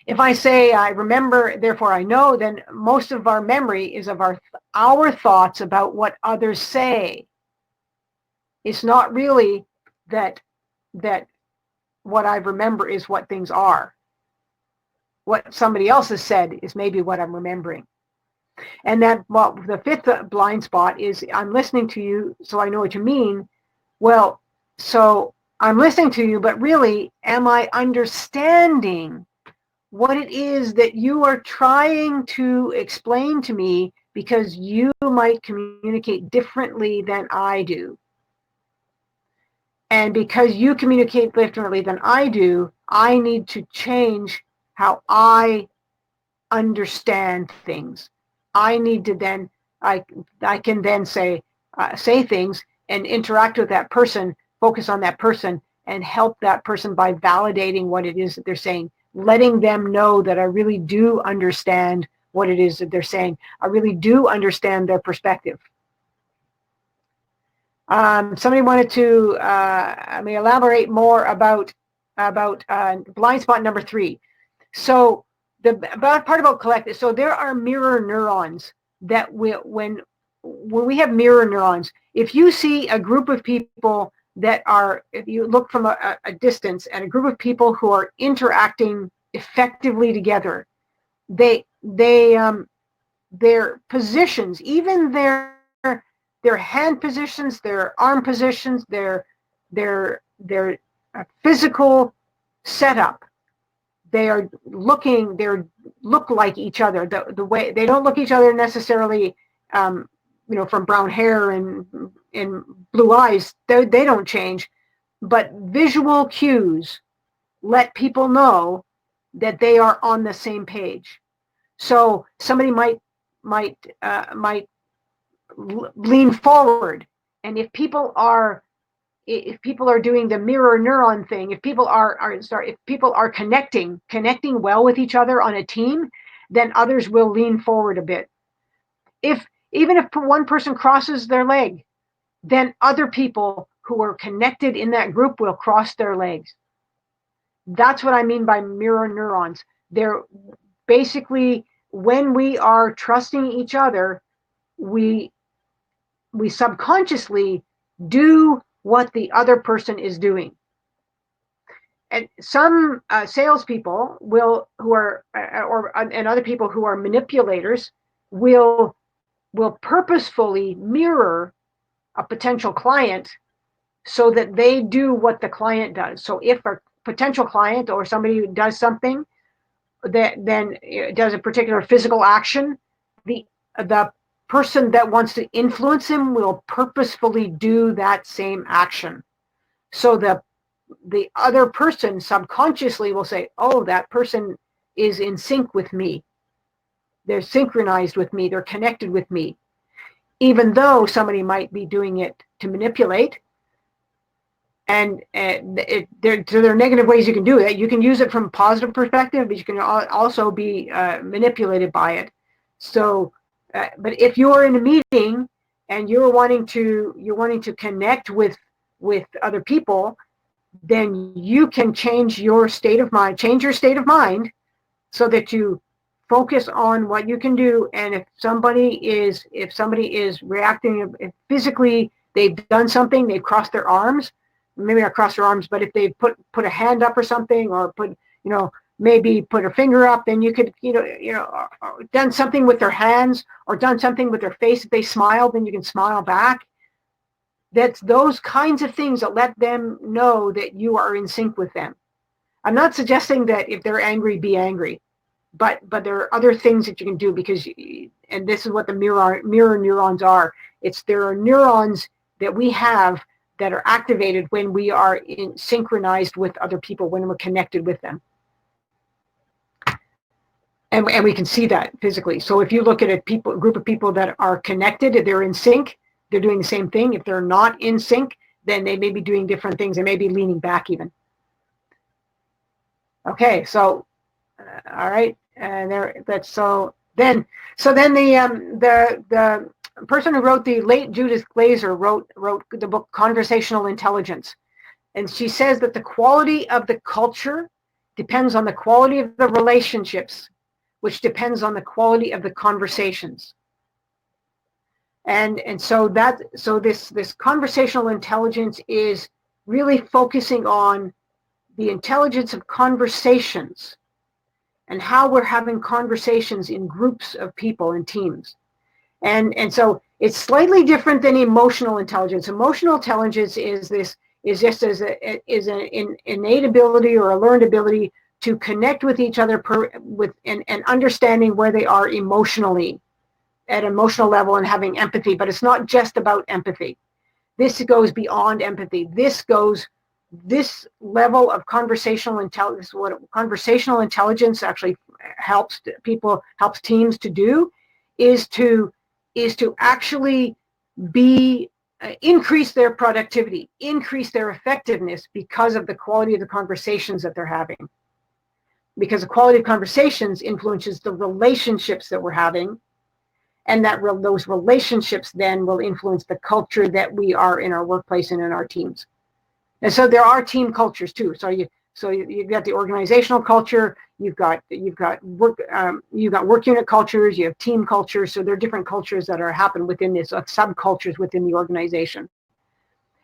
If I say I remember, therefore I know, then most of our memory is of our thoughts about what others say. It's not really that what I remember is what things are. What somebody else has said is maybe what I'm remembering. And that, well, the fifth blind spot is I'm listening to you, so I know what you mean. Well, so I'm listening to you, but really, am I understanding what it is that you are trying to explain to me, because you might communicate differently than I do? And because you communicate differently than I do, I need to change how I understand things. I need to then, I can then say things and interact with that person, focus on that person, and help that person by validating what it is that they're saying, letting them know that I really do understand what it is that they're saying. I really do understand their perspective. Somebody wanted to elaborate more about blind spot number 3. So the part about collective, so there are mirror neurons that when we have mirror neurons, if you see a group of people that are, if you look from a distance at a group of people who are interacting effectively together, their positions, even their hand positions, their arm positions, their physical setup, they look like each other. The way they don't look each other necessarily, from brown hair and blue eyes, they don't change, but visual cues let people know that they are on the same page. So somebody might lean forward, and if people are doing the mirror neuron thing, if people are connecting well with each other on a team, then others will lean forward a bit. Even if one person crosses their leg, then other people who are connected in that group will cross their legs. That's what I mean by mirror neurons. They're basically, when we are trusting each other, we subconsciously do what the other person is doing. And some salespeople and other people who are manipulators will purposefully mirror a potential client so that they do what the client does. So if a potential client or somebody who does something that then does a particular physical action, the person that wants to influence him will purposefully do that same action. So the other person subconsciously will say, oh, that person is in sync with me. They're synchronized with me. They're connected with me. Even though somebody might be doing it to manipulate, and there are negative ways you can do it. You can use it from a positive perspective, but you can also be manipulated by it. So, but if you're in a meeting and you're wanting to connect with other people, then you can change your state of mind so that you focus on what you can do. And if somebody is reacting physically, they've done something, they've crossed their arms, maybe not cross their arms, but if they put a hand up or something, or maybe put a finger up, then you could, done something with their hands or done something with their face. If they smile, then you can smile back. That's those kinds of things that let them know that you are in sync with them. I'm not suggesting that if they're angry, be angry, but there are other things that you can do, because, and this is what the mirror neurons are. There are neurons that we have that are activated when we are synchronized with other people, when we're connected with them. And we can see that physically. So if you look at a group of people that are connected, they're in sync, they're doing the same thing. If they're not in sync, then they may be doing different things. They may be leaning back even. Okay, so all right, and then the person who wrote, the late Judith Glaser wrote the book Conversational Intelligence, and she says that the quality of the culture depends on the quality of the relationships, which depends on the quality of the conversations. And so this conversational intelligence is really focusing on the intelligence of conversations and how we're having conversations in groups of people and teams. And so it's slightly different than emotional intelligence. Emotional intelligence is just an innate ability or a learned ability to connect with each other and understanding where they are emotionally at an emotional level and having empathy. But it's not just about empathy. This goes beyond empathy. This level of conversational intelligence, what conversational intelligence actually helps teams to do, is to actually increase their productivity, increase their effectiveness because of the quality of the conversations that they're having. Because the quality of conversations influences the relationships that we're having, and those relationships then will influence the culture that we are in our workplace and in our teams. And so there are team cultures too. So you've got the organizational culture, you've got work unit cultures, you have team cultures. So there are different cultures that happen within this, subcultures within the organization.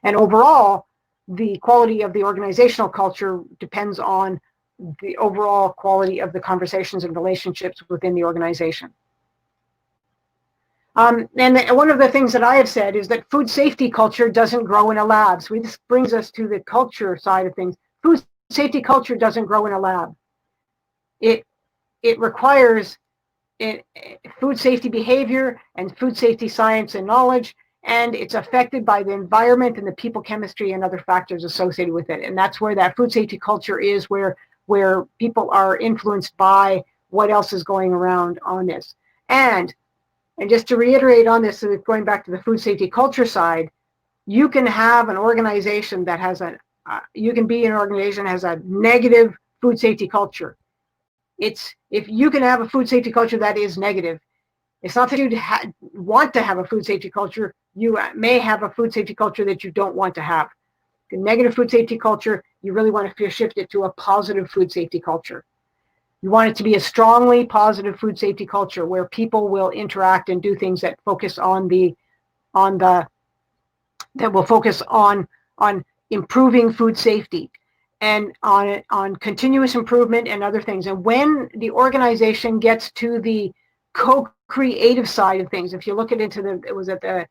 And overall, the quality of the organizational culture depends on the overall quality of the conversations and relationships within the organization. And one of the things that I have said is that food safety culture doesn't grow in a lab. So this brings us to the culture side of things. Food safety culture doesn't grow in a lab. It requires food safety behavior and food safety science and knowledge, and it's affected by the environment and the people chemistry and other factors associated with it. And that's where that food safety culture is, where people are influenced by what else is going around on this. And just to reiterate on this, so going back to the food safety culture side, you can have an organization that has you can be an organization that has a negative food safety culture. If you can have a food safety culture that is negative, it's not that you want to have a food safety culture. You may have a food safety culture that you don't want to have. The negative food safety culture, you really want to shift it to a positive food safety culture. You want it to be a strongly positive food safety culture where people will interact and do things that focus that will focus on improving food safety and on continuous improvement and other things. And when the organization gets to the co-creative side of things, if you look the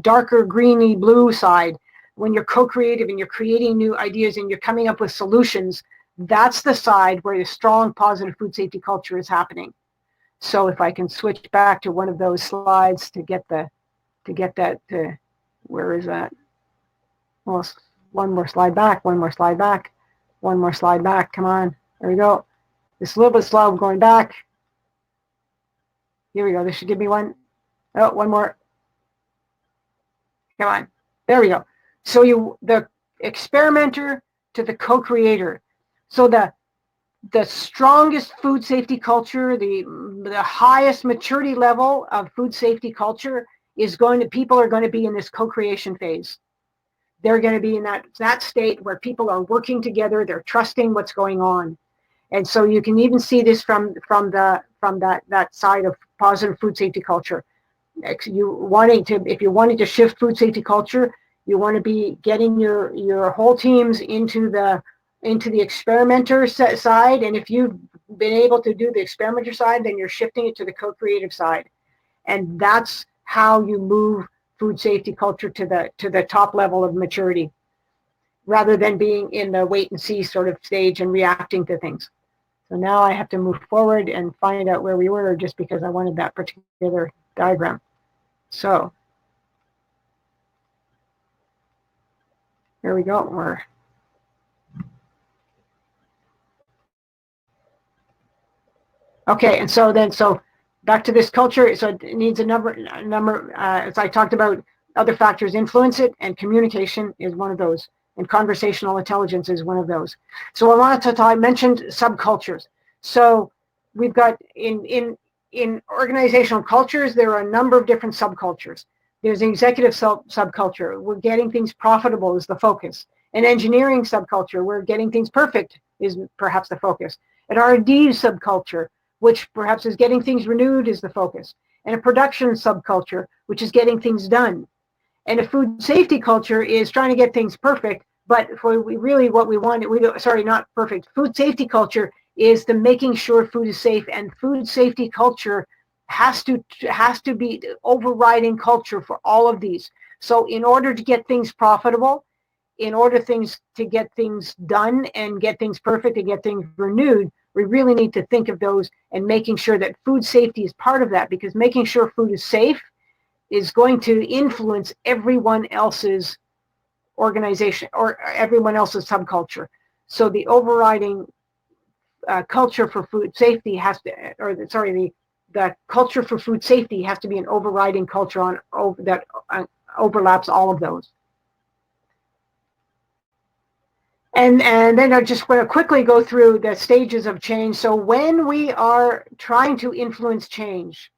darker greeny blue side, when you're co-creative and you're creating new ideas and you're coming up with solutions, that's the side where the strong positive food safety culture is happening. So if I can switch back to one of those slides to get that to, where is that? Well, one more slide back, come on, there we go. It's a little bit slow going back. Here we go, this should give me one. Oh, one more. Come on, there we go. So the experimenter to the co-creator. So the strongest food safety culture, the highest maturity level of food safety culture people are going to be in this co-creation phase. They're going to be in that state where people are working together, they're trusting what's going on. And so you can even see this from that side of positive food safety culture. If you're wanting to shift food safety culture, you want to be getting your whole teams into the experimenter side, and if you've been able to do the experimenter side, then you're shifting it to the co-creative side, and that's how you move food safety culture to the top level of maturity, rather than being in the wait and see sort of stage and reacting to things. So now I have to move forward and find out where we were, just because I wanted that particular diagram. So here we go. Okay, and so back to this culture. So it needs a number. As I talked about, other factors influence it, and communication is one of those, and conversational intelligence is one of those. So I mentioned subcultures. So we've got in organizational cultures, there are a number of different subcultures. There's an executive subculture. We're getting things profitable is the focus. An engineering subculture, where getting things perfect is perhaps the focus. An R&D subculture, which perhaps is getting things renewed, is the focus. And a production subculture, which is getting things done. And a food safety culture is trying to get things perfect, but what we want, not perfect. Food safety culture is the making sure food is safe, and food safety culture has to be the overriding culture for all of these. So in order to get things profitable, in order to get things done and get things perfect and get things renewed, we really need to think of those and making sure that food safety is part of that, because making sure food is safe is going to influence everyone else's organization or everyone else's subculture. So the overriding culture for food safety has to, the culture for food safety has to be an overriding culture that overlaps all of those. And then I just want to quickly go through the stages of change. So when we are trying to influence change,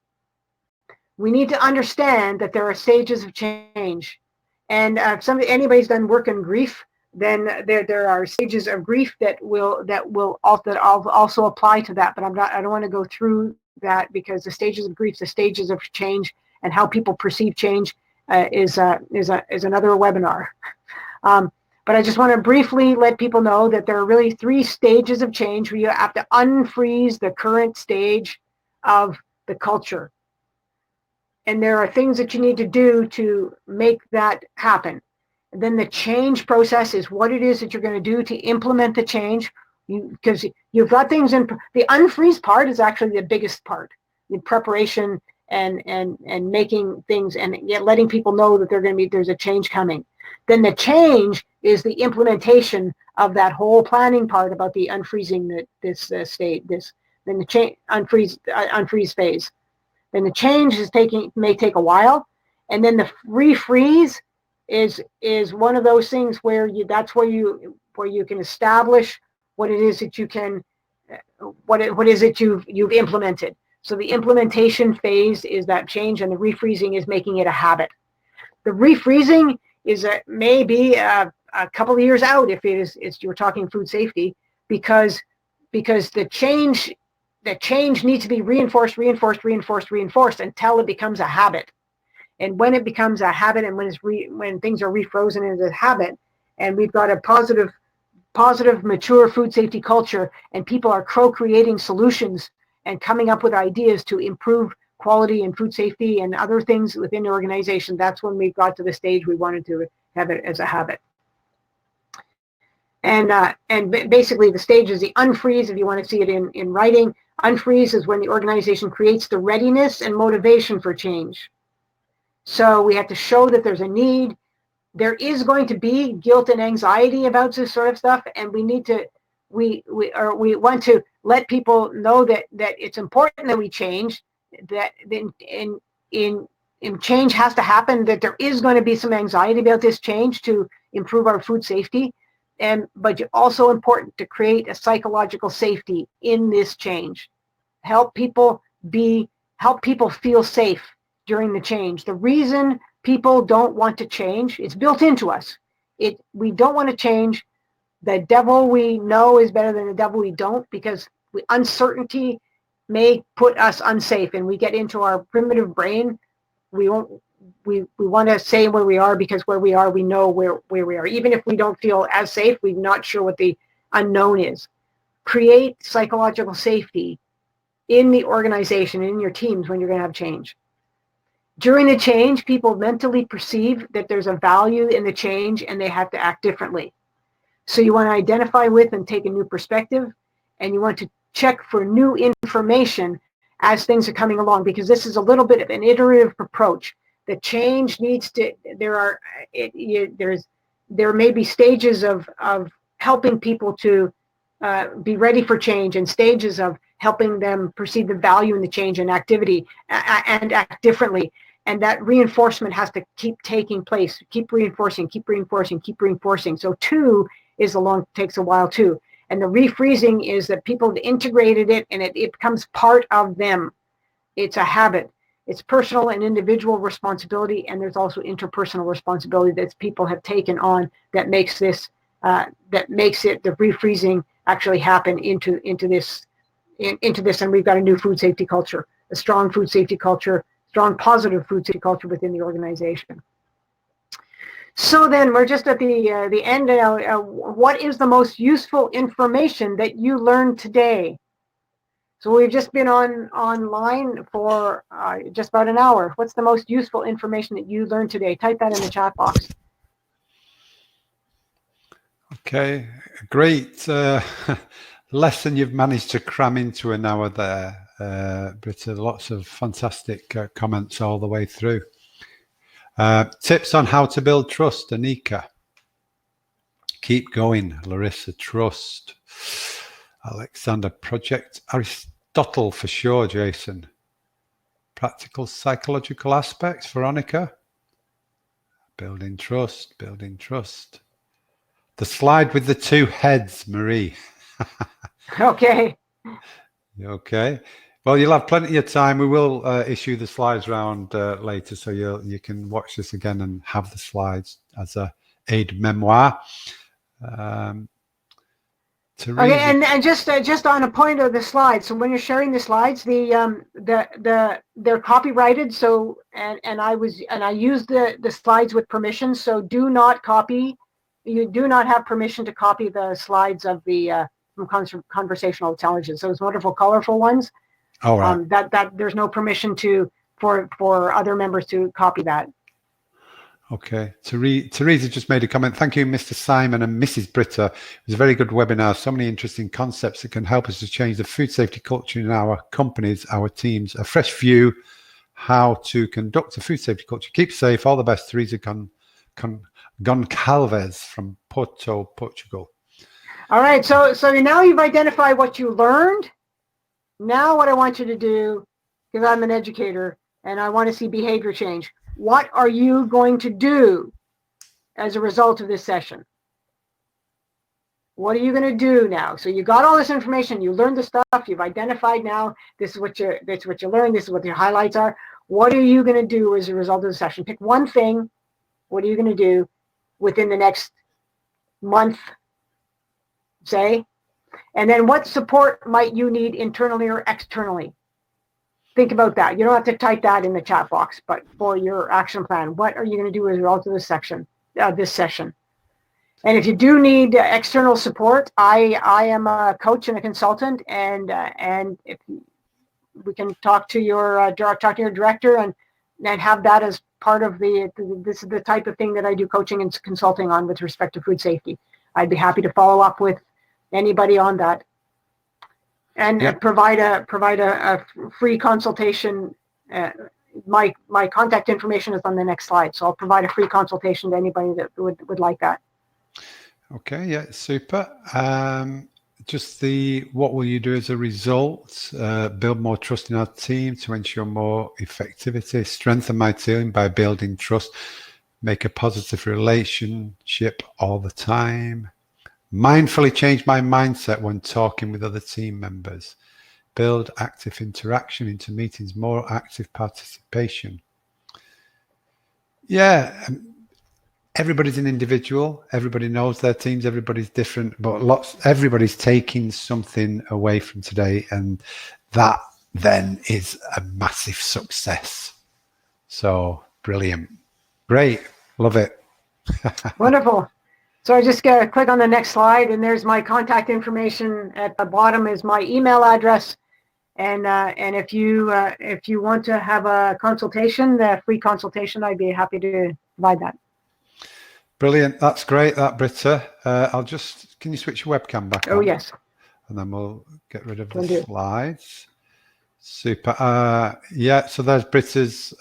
we need to understand that there are stages of change. And if anybody's done work in grief, then there are stages of grief that will also apply to that. But I don't want to go through that, because the stages of grief, the stages of change, and how people perceive change is another webinar. But I just want to briefly let people know that there are really 3 stages of change where you have to unfreeze the current stage of the culture. And there are things that you need to do to make that happen. And then the change process is what it is that you're going to do to implement the change. Because you've got things in the unfreeze part is actually the biggest part, the preparation and making things and yet letting people know that there's a change coming. Then the change is the implementation of that whole planning part about the unfreezing this state. Then the unfreeze phase. Then the change may take a while, and then the refreeze is one of those things where you can establish what it is that you can what is it you've implemented. So the implementation phase is that change, and the refreezing is making it a habit. The refreezing is maybe a couple of years out if you're talking food safety, because the change needs to be reinforced until it becomes a habit. And when it becomes a habit, and when things are refrozen as a habit, and we've got a positive, mature food safety culture, and people are co-creating solutions and coming up with ideas to improve quality and food safety and other things within the organization, that's when we got to the stage we wanted to have it as a habit. And basically the stage is the unfreeze, if you want to see it in writing. Unfreeze is when the organization creates the readiness and motivation for change. So we have to show that there's a need. There is going to be guilt and anxiety about this sort of stuff, and we want to let people know that it's important that we change, that in change has to happen, that there is going to be some anxiety about this change to improve our food safety, but it's also important to create a psychological safety in this change. Help people feel safe during the change. The reason people don't want to change, it's built into us. We don't want to change. The devil we know is better than the devil we don't, because uncertainty may put us unsafe, and we get into our primitive brain. We want to say where we are, because where we are, we know where we are. Even if we don't feel as safe, we're not sure what the unknown is. Create psychological safety in the organization, in your teams, when you're going to have change. During the change, people mentally perceive that there's a value in the change, and they have to act differently. So you want to identify with and take a new perspective, and you want to check for new information as things are coming along, because this is a little bit of an iterative approach. The change needs to, there may be stages of helping people to be ready for change, and stages of helping them perceive the value in the change and activity and act differently. And that reinforcement has to keep taking place, keep reinforcing. So 2 takes a while too. And the refreezing is that people have integrated it, and it becomes part of them. It's a habit. It's personal and individual responsibility, and there's also interpersonal responsibility that people have taken on that makes it the refreezing actually happen into this, and we've got a new food safety culture, a strong food safety culture, strong positive food safety culture within the organization. So then we're just at the end now. What is the most useful information that you learned today? So we've just been online for just about an hour. What's the most useful information that you learned today? Type that in the chat box. Okay, great lesson you've managed to cram into an hour there, Britta. Lots of fantastic comments all the way through. Tips on how to build trust, Anika. Keep going, Larissa. Trust. Alexander. Project Aristotle for sure, Jason. Practical psychological aspects, Veronica. Building trust, building trust. The slide with the two heads, Marie. Okay. Okay. Well, you'll have plenty of time. We will issue the slides round later, so you can watch this again and have the slides as a aide memoir. Okay, and just on a point of the slides. So when you're sharing the slides, they're copyrighted. So and I use the slides with permission. So do not copy. You do not have permission to copy the slides of the from conversational intelligence. Those wonderful, colorful ones. All right. That there's no permission for other members to copy that. Okay. Teresa just made a comment. Thank you, Mr. Simon and Mrs. Britta. It was a very good webinar. So many interesting concepts that can help us to change the food safety culture in our companies, our teams. A fresh view how to conduct a food safety culture. Keep safe. All the best, Teresa Goncalves from Porto, Portugal. All right. So now you've identified what you learned. Now what I want you to do, because I'm an educator and I want to see behavior change. What are you going to do as a result of this session? What are you going to do now? So you got all this information, you learned the stuff, you've identified now, this is what you learned, this is what your highlights are. What are you going to do as a result of the session? Pick one thing. What are you going to do within the next month, say? And then what support might you need internally or externally? Think about that. You don't have to type that in the chat box, but for your action plan, what are you going to do as a result of this session? And if you do need external support, I am a coach and a consultant, and if we can talk to your director and have that as part of this is the type of thing that I do coaching and consulting on with respect to food safety. I'd be happy to follow up with anybody on that, and provide a free consultation. My contact information is on the next slide, so I'll provide a free consultation to anybody that would like that. Okay, yeah, super. What will you do as a result? Build more trust in our team to ensure more effectivity. Strengthen my team by building trust. Make a positive relationship all the time. Mindfully change my mindset when talking with other team members. Build active interaction into meetings, more active participation. Yeah, everybody's an individual. Everybody knows their teams. Everybody's different, but everybody's taking something away from today, and that then is a massive success. So brilliant. Great. Love it. Wonderful. So I just click on the next slide, and there's my contact information. At the bottom is my email address, and if you want to have a consultation, the free consultation, I'd be happy to provide that. Brilliant. That's great, that, Britta. Can you switch your webcam back on? Oh, yes. And then we'll get rid of the slides. Super. Yeah, so there's Britta's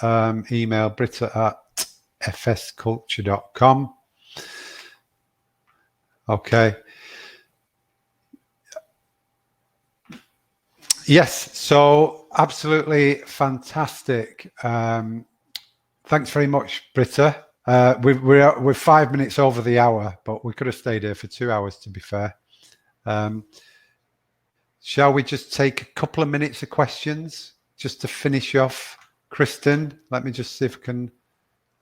email, britta@fsculture.com. Okay. Yes, so absolutely fantastic. Thanks very much, Britta. We're 5 minutes over the hour, but we could have stayed here for 2 hours, to be fair. Shall we just take a couple of minutes of questions just to finish off? Kristen, let me just see if I can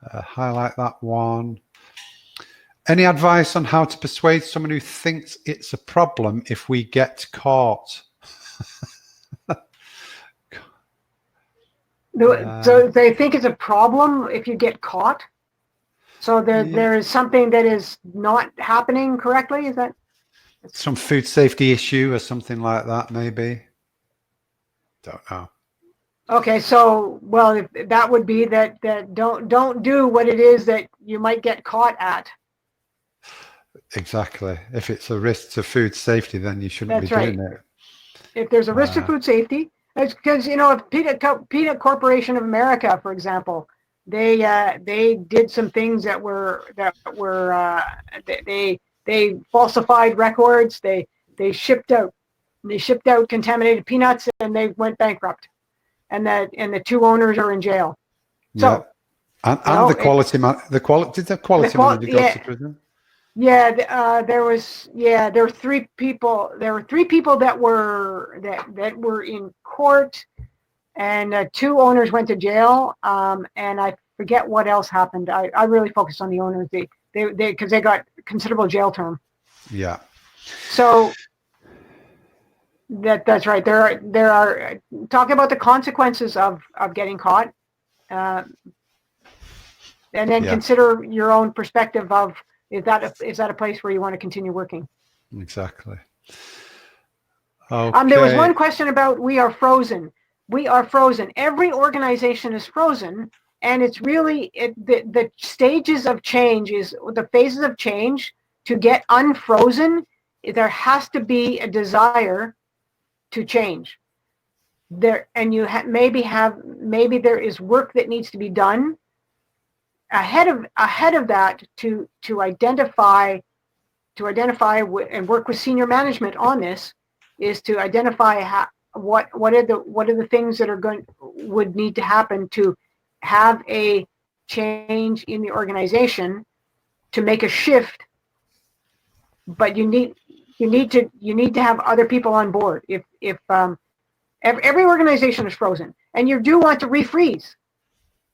highlight that one. Any advice on how to persuade someone who thinks it's a problem if we get caught? So they think it's a problem if you get caught? So there is something that is not happening correctly. Is that some food safety issue or something like that? Maybe. Don't know. okay? So well, that would be that don't do what it is that you might get caught at. Exactly. If it's a risk to food safety, then you shouldn't be doing it. If there's a risk to food safety, it's because if Peanut Corporation of America, for example, they did some things that were they falsified records. They shipped out contaminated peanuts, and they went bankrupt, and the two owners are in jail. So and the quality manager go to prison? Yeah, there were three people. There were three people that were in court, and two owners went to jail. And I forget what else happened. I really focused on the owners. They because they got considerable jail term. Yeah. So that's right. There are talking about the consequences of getting caught, and then consider your own perspective of. Is that a place where you want to continue working? Exactly. Okay. There was one question about we are frozen. We are frozen. Every organization is frozen, and it's really the stages of change is the phases of change to get unfrozen. There has to be a desire to change. There and you maybe there is work that needs to be done. Ahead of that to identify and work with senior management on this is to identify what are the things that would need to happen to have a change in the organization to make a shift, but you need to have other people on board. If every organization is frozen and you do want to refreeze.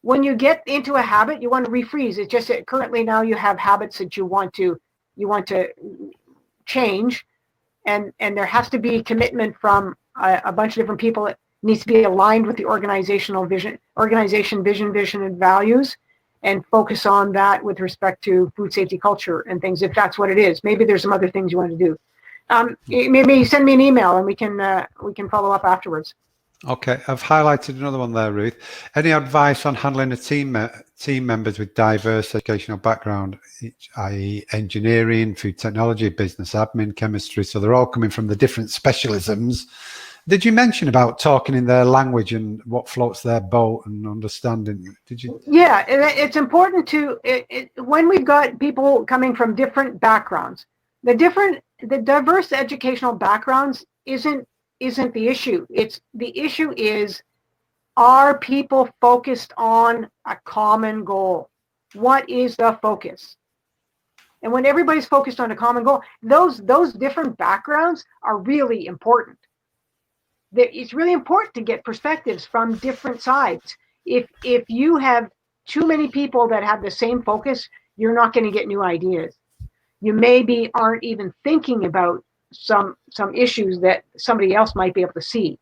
When you get into a habit, you want to refreeze. It's just that currently now you have habits that you want to change, and there has to be commitment from a bunch of different people. It needs to be aligned with the organizational vision, vision, and values, and focus on that with respect to food safety culture and things. If that's what it is, maybe there's some other things you want to do. Maybe send me an email and we can follow up afterwards. Okay, I've highlighted another one there, Ruth. Any advice on handling a team members with diverse educational background, i.e. engineering, food technology, business admin, chemistry, so they're all coming from the different specialisms. Did you mention about talking in their language and what floats their boat and understanding? Did you? Yeah, it's important to, when we've got people coming from different backgrounds, the diverse educational backgrounds isn't the issue. The issue is, are people focused on a common goal? What is the focus? And when everybody's focused on a common goal, those different backgrounds are really important. It's really important to get perspectives from different sides. If you have too many people that have the same focus, you're not going to get new ideas. You maybe aren't even thinking about some issues that somebody else might be able to see.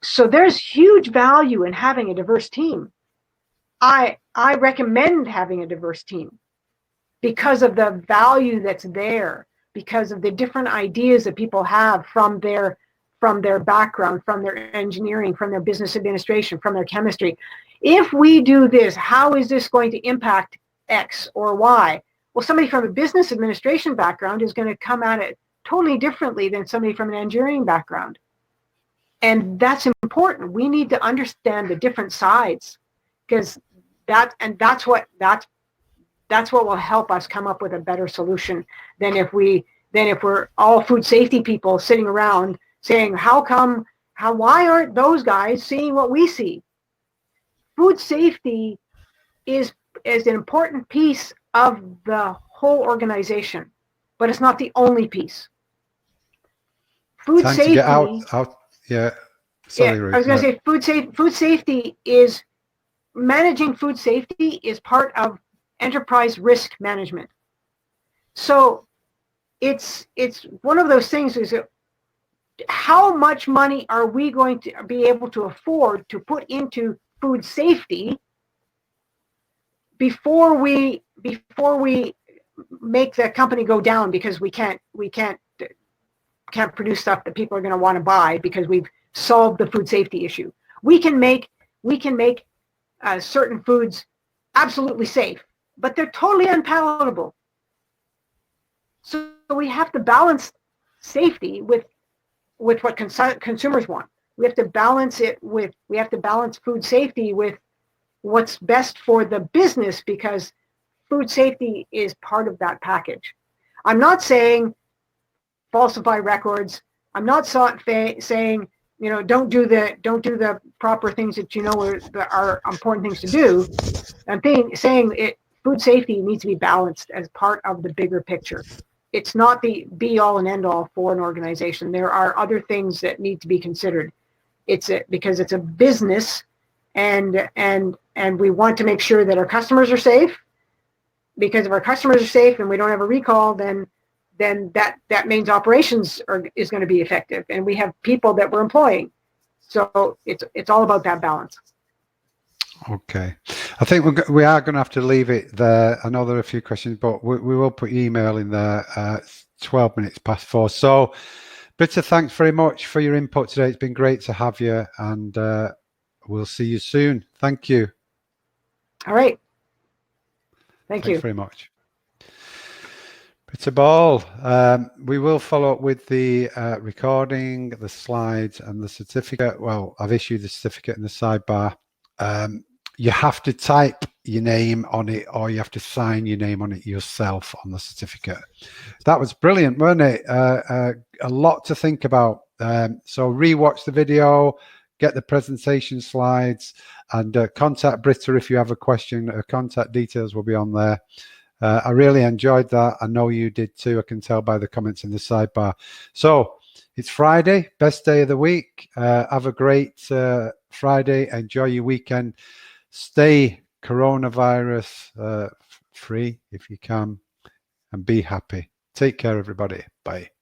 So there's huge value in having a diverse team. I recommend having a diverse team because of the value that's there, because of the different ideas that people have from their background, from their engineering, from their business administration, from their chemistry. If we do this, how is this going to impact X or Y? Well, somebody from a business administration background is going to come at it totally differently than somebody from an engineering background. And that's important. We need to understand the different sides, because that's what will help us come up with a better solution than if we're all food safety people sitting around saying, why aren't those guys seeing what we see? Food safety is an important piece of the whole organization, but it's not the only piece. Food Time safety. To get out. Yeah. Sorry, Ruth. I was going to say food safety is managing. Food safety is part of enterprise risk management. So it's one of those things is how much money are we going to be able to afford to put into food safety before we before we make the company go down because we can't produce stuff that people are going to want to buy because we've solved the food safety issue. We can make certain foods absolutely safe, but they're totally unpalatable. So we have to balance safety with what consumers want. We have to balance food safety with what's best for the business, because food safety is part of that package. I'm not saying falsify records. I'm not saying, don't do the proper things that are important things to do. I'm saying food safety needs to be balanced as part of the bigger picture. It's not the be all and end all for an organization. There are other things that need to be considered. Because it's a business, and we want to make sure that our customers are safe. Because if our customers are safe and we don't have a recall, then that means operations is going to be effective, and we have people that we're employing. So it's all about that balance. Okay, I think we are going to have to leave it there. I know there are a few questions, but we will put email in there. 12 minutes past 4. So, Britta, thanks very much for your input today. It's been great to have you, and we'll see you soon. Thank you. All right. Thanks very much. Britta Ball, we will follow up with the recording, the slides, and the certificate. Well, I've issued the certificate in the sidebar. You have to type your name on it, or you have to sign your name on it yourself on the certificate. That was brilliant, wasn't it? A lot to think about. So rewatch the video, get the presentation slides, and contact Britta if you have a question. Her contact details will be on there. I really enjoyed that. I know you did too. I can tell by the comments in the sidebar. So it's Friday, best day of the week. Have a great Friday. Enjoy your weekend. Stay coronavirus free if you can, and be happy. Take care, everybody. Bye.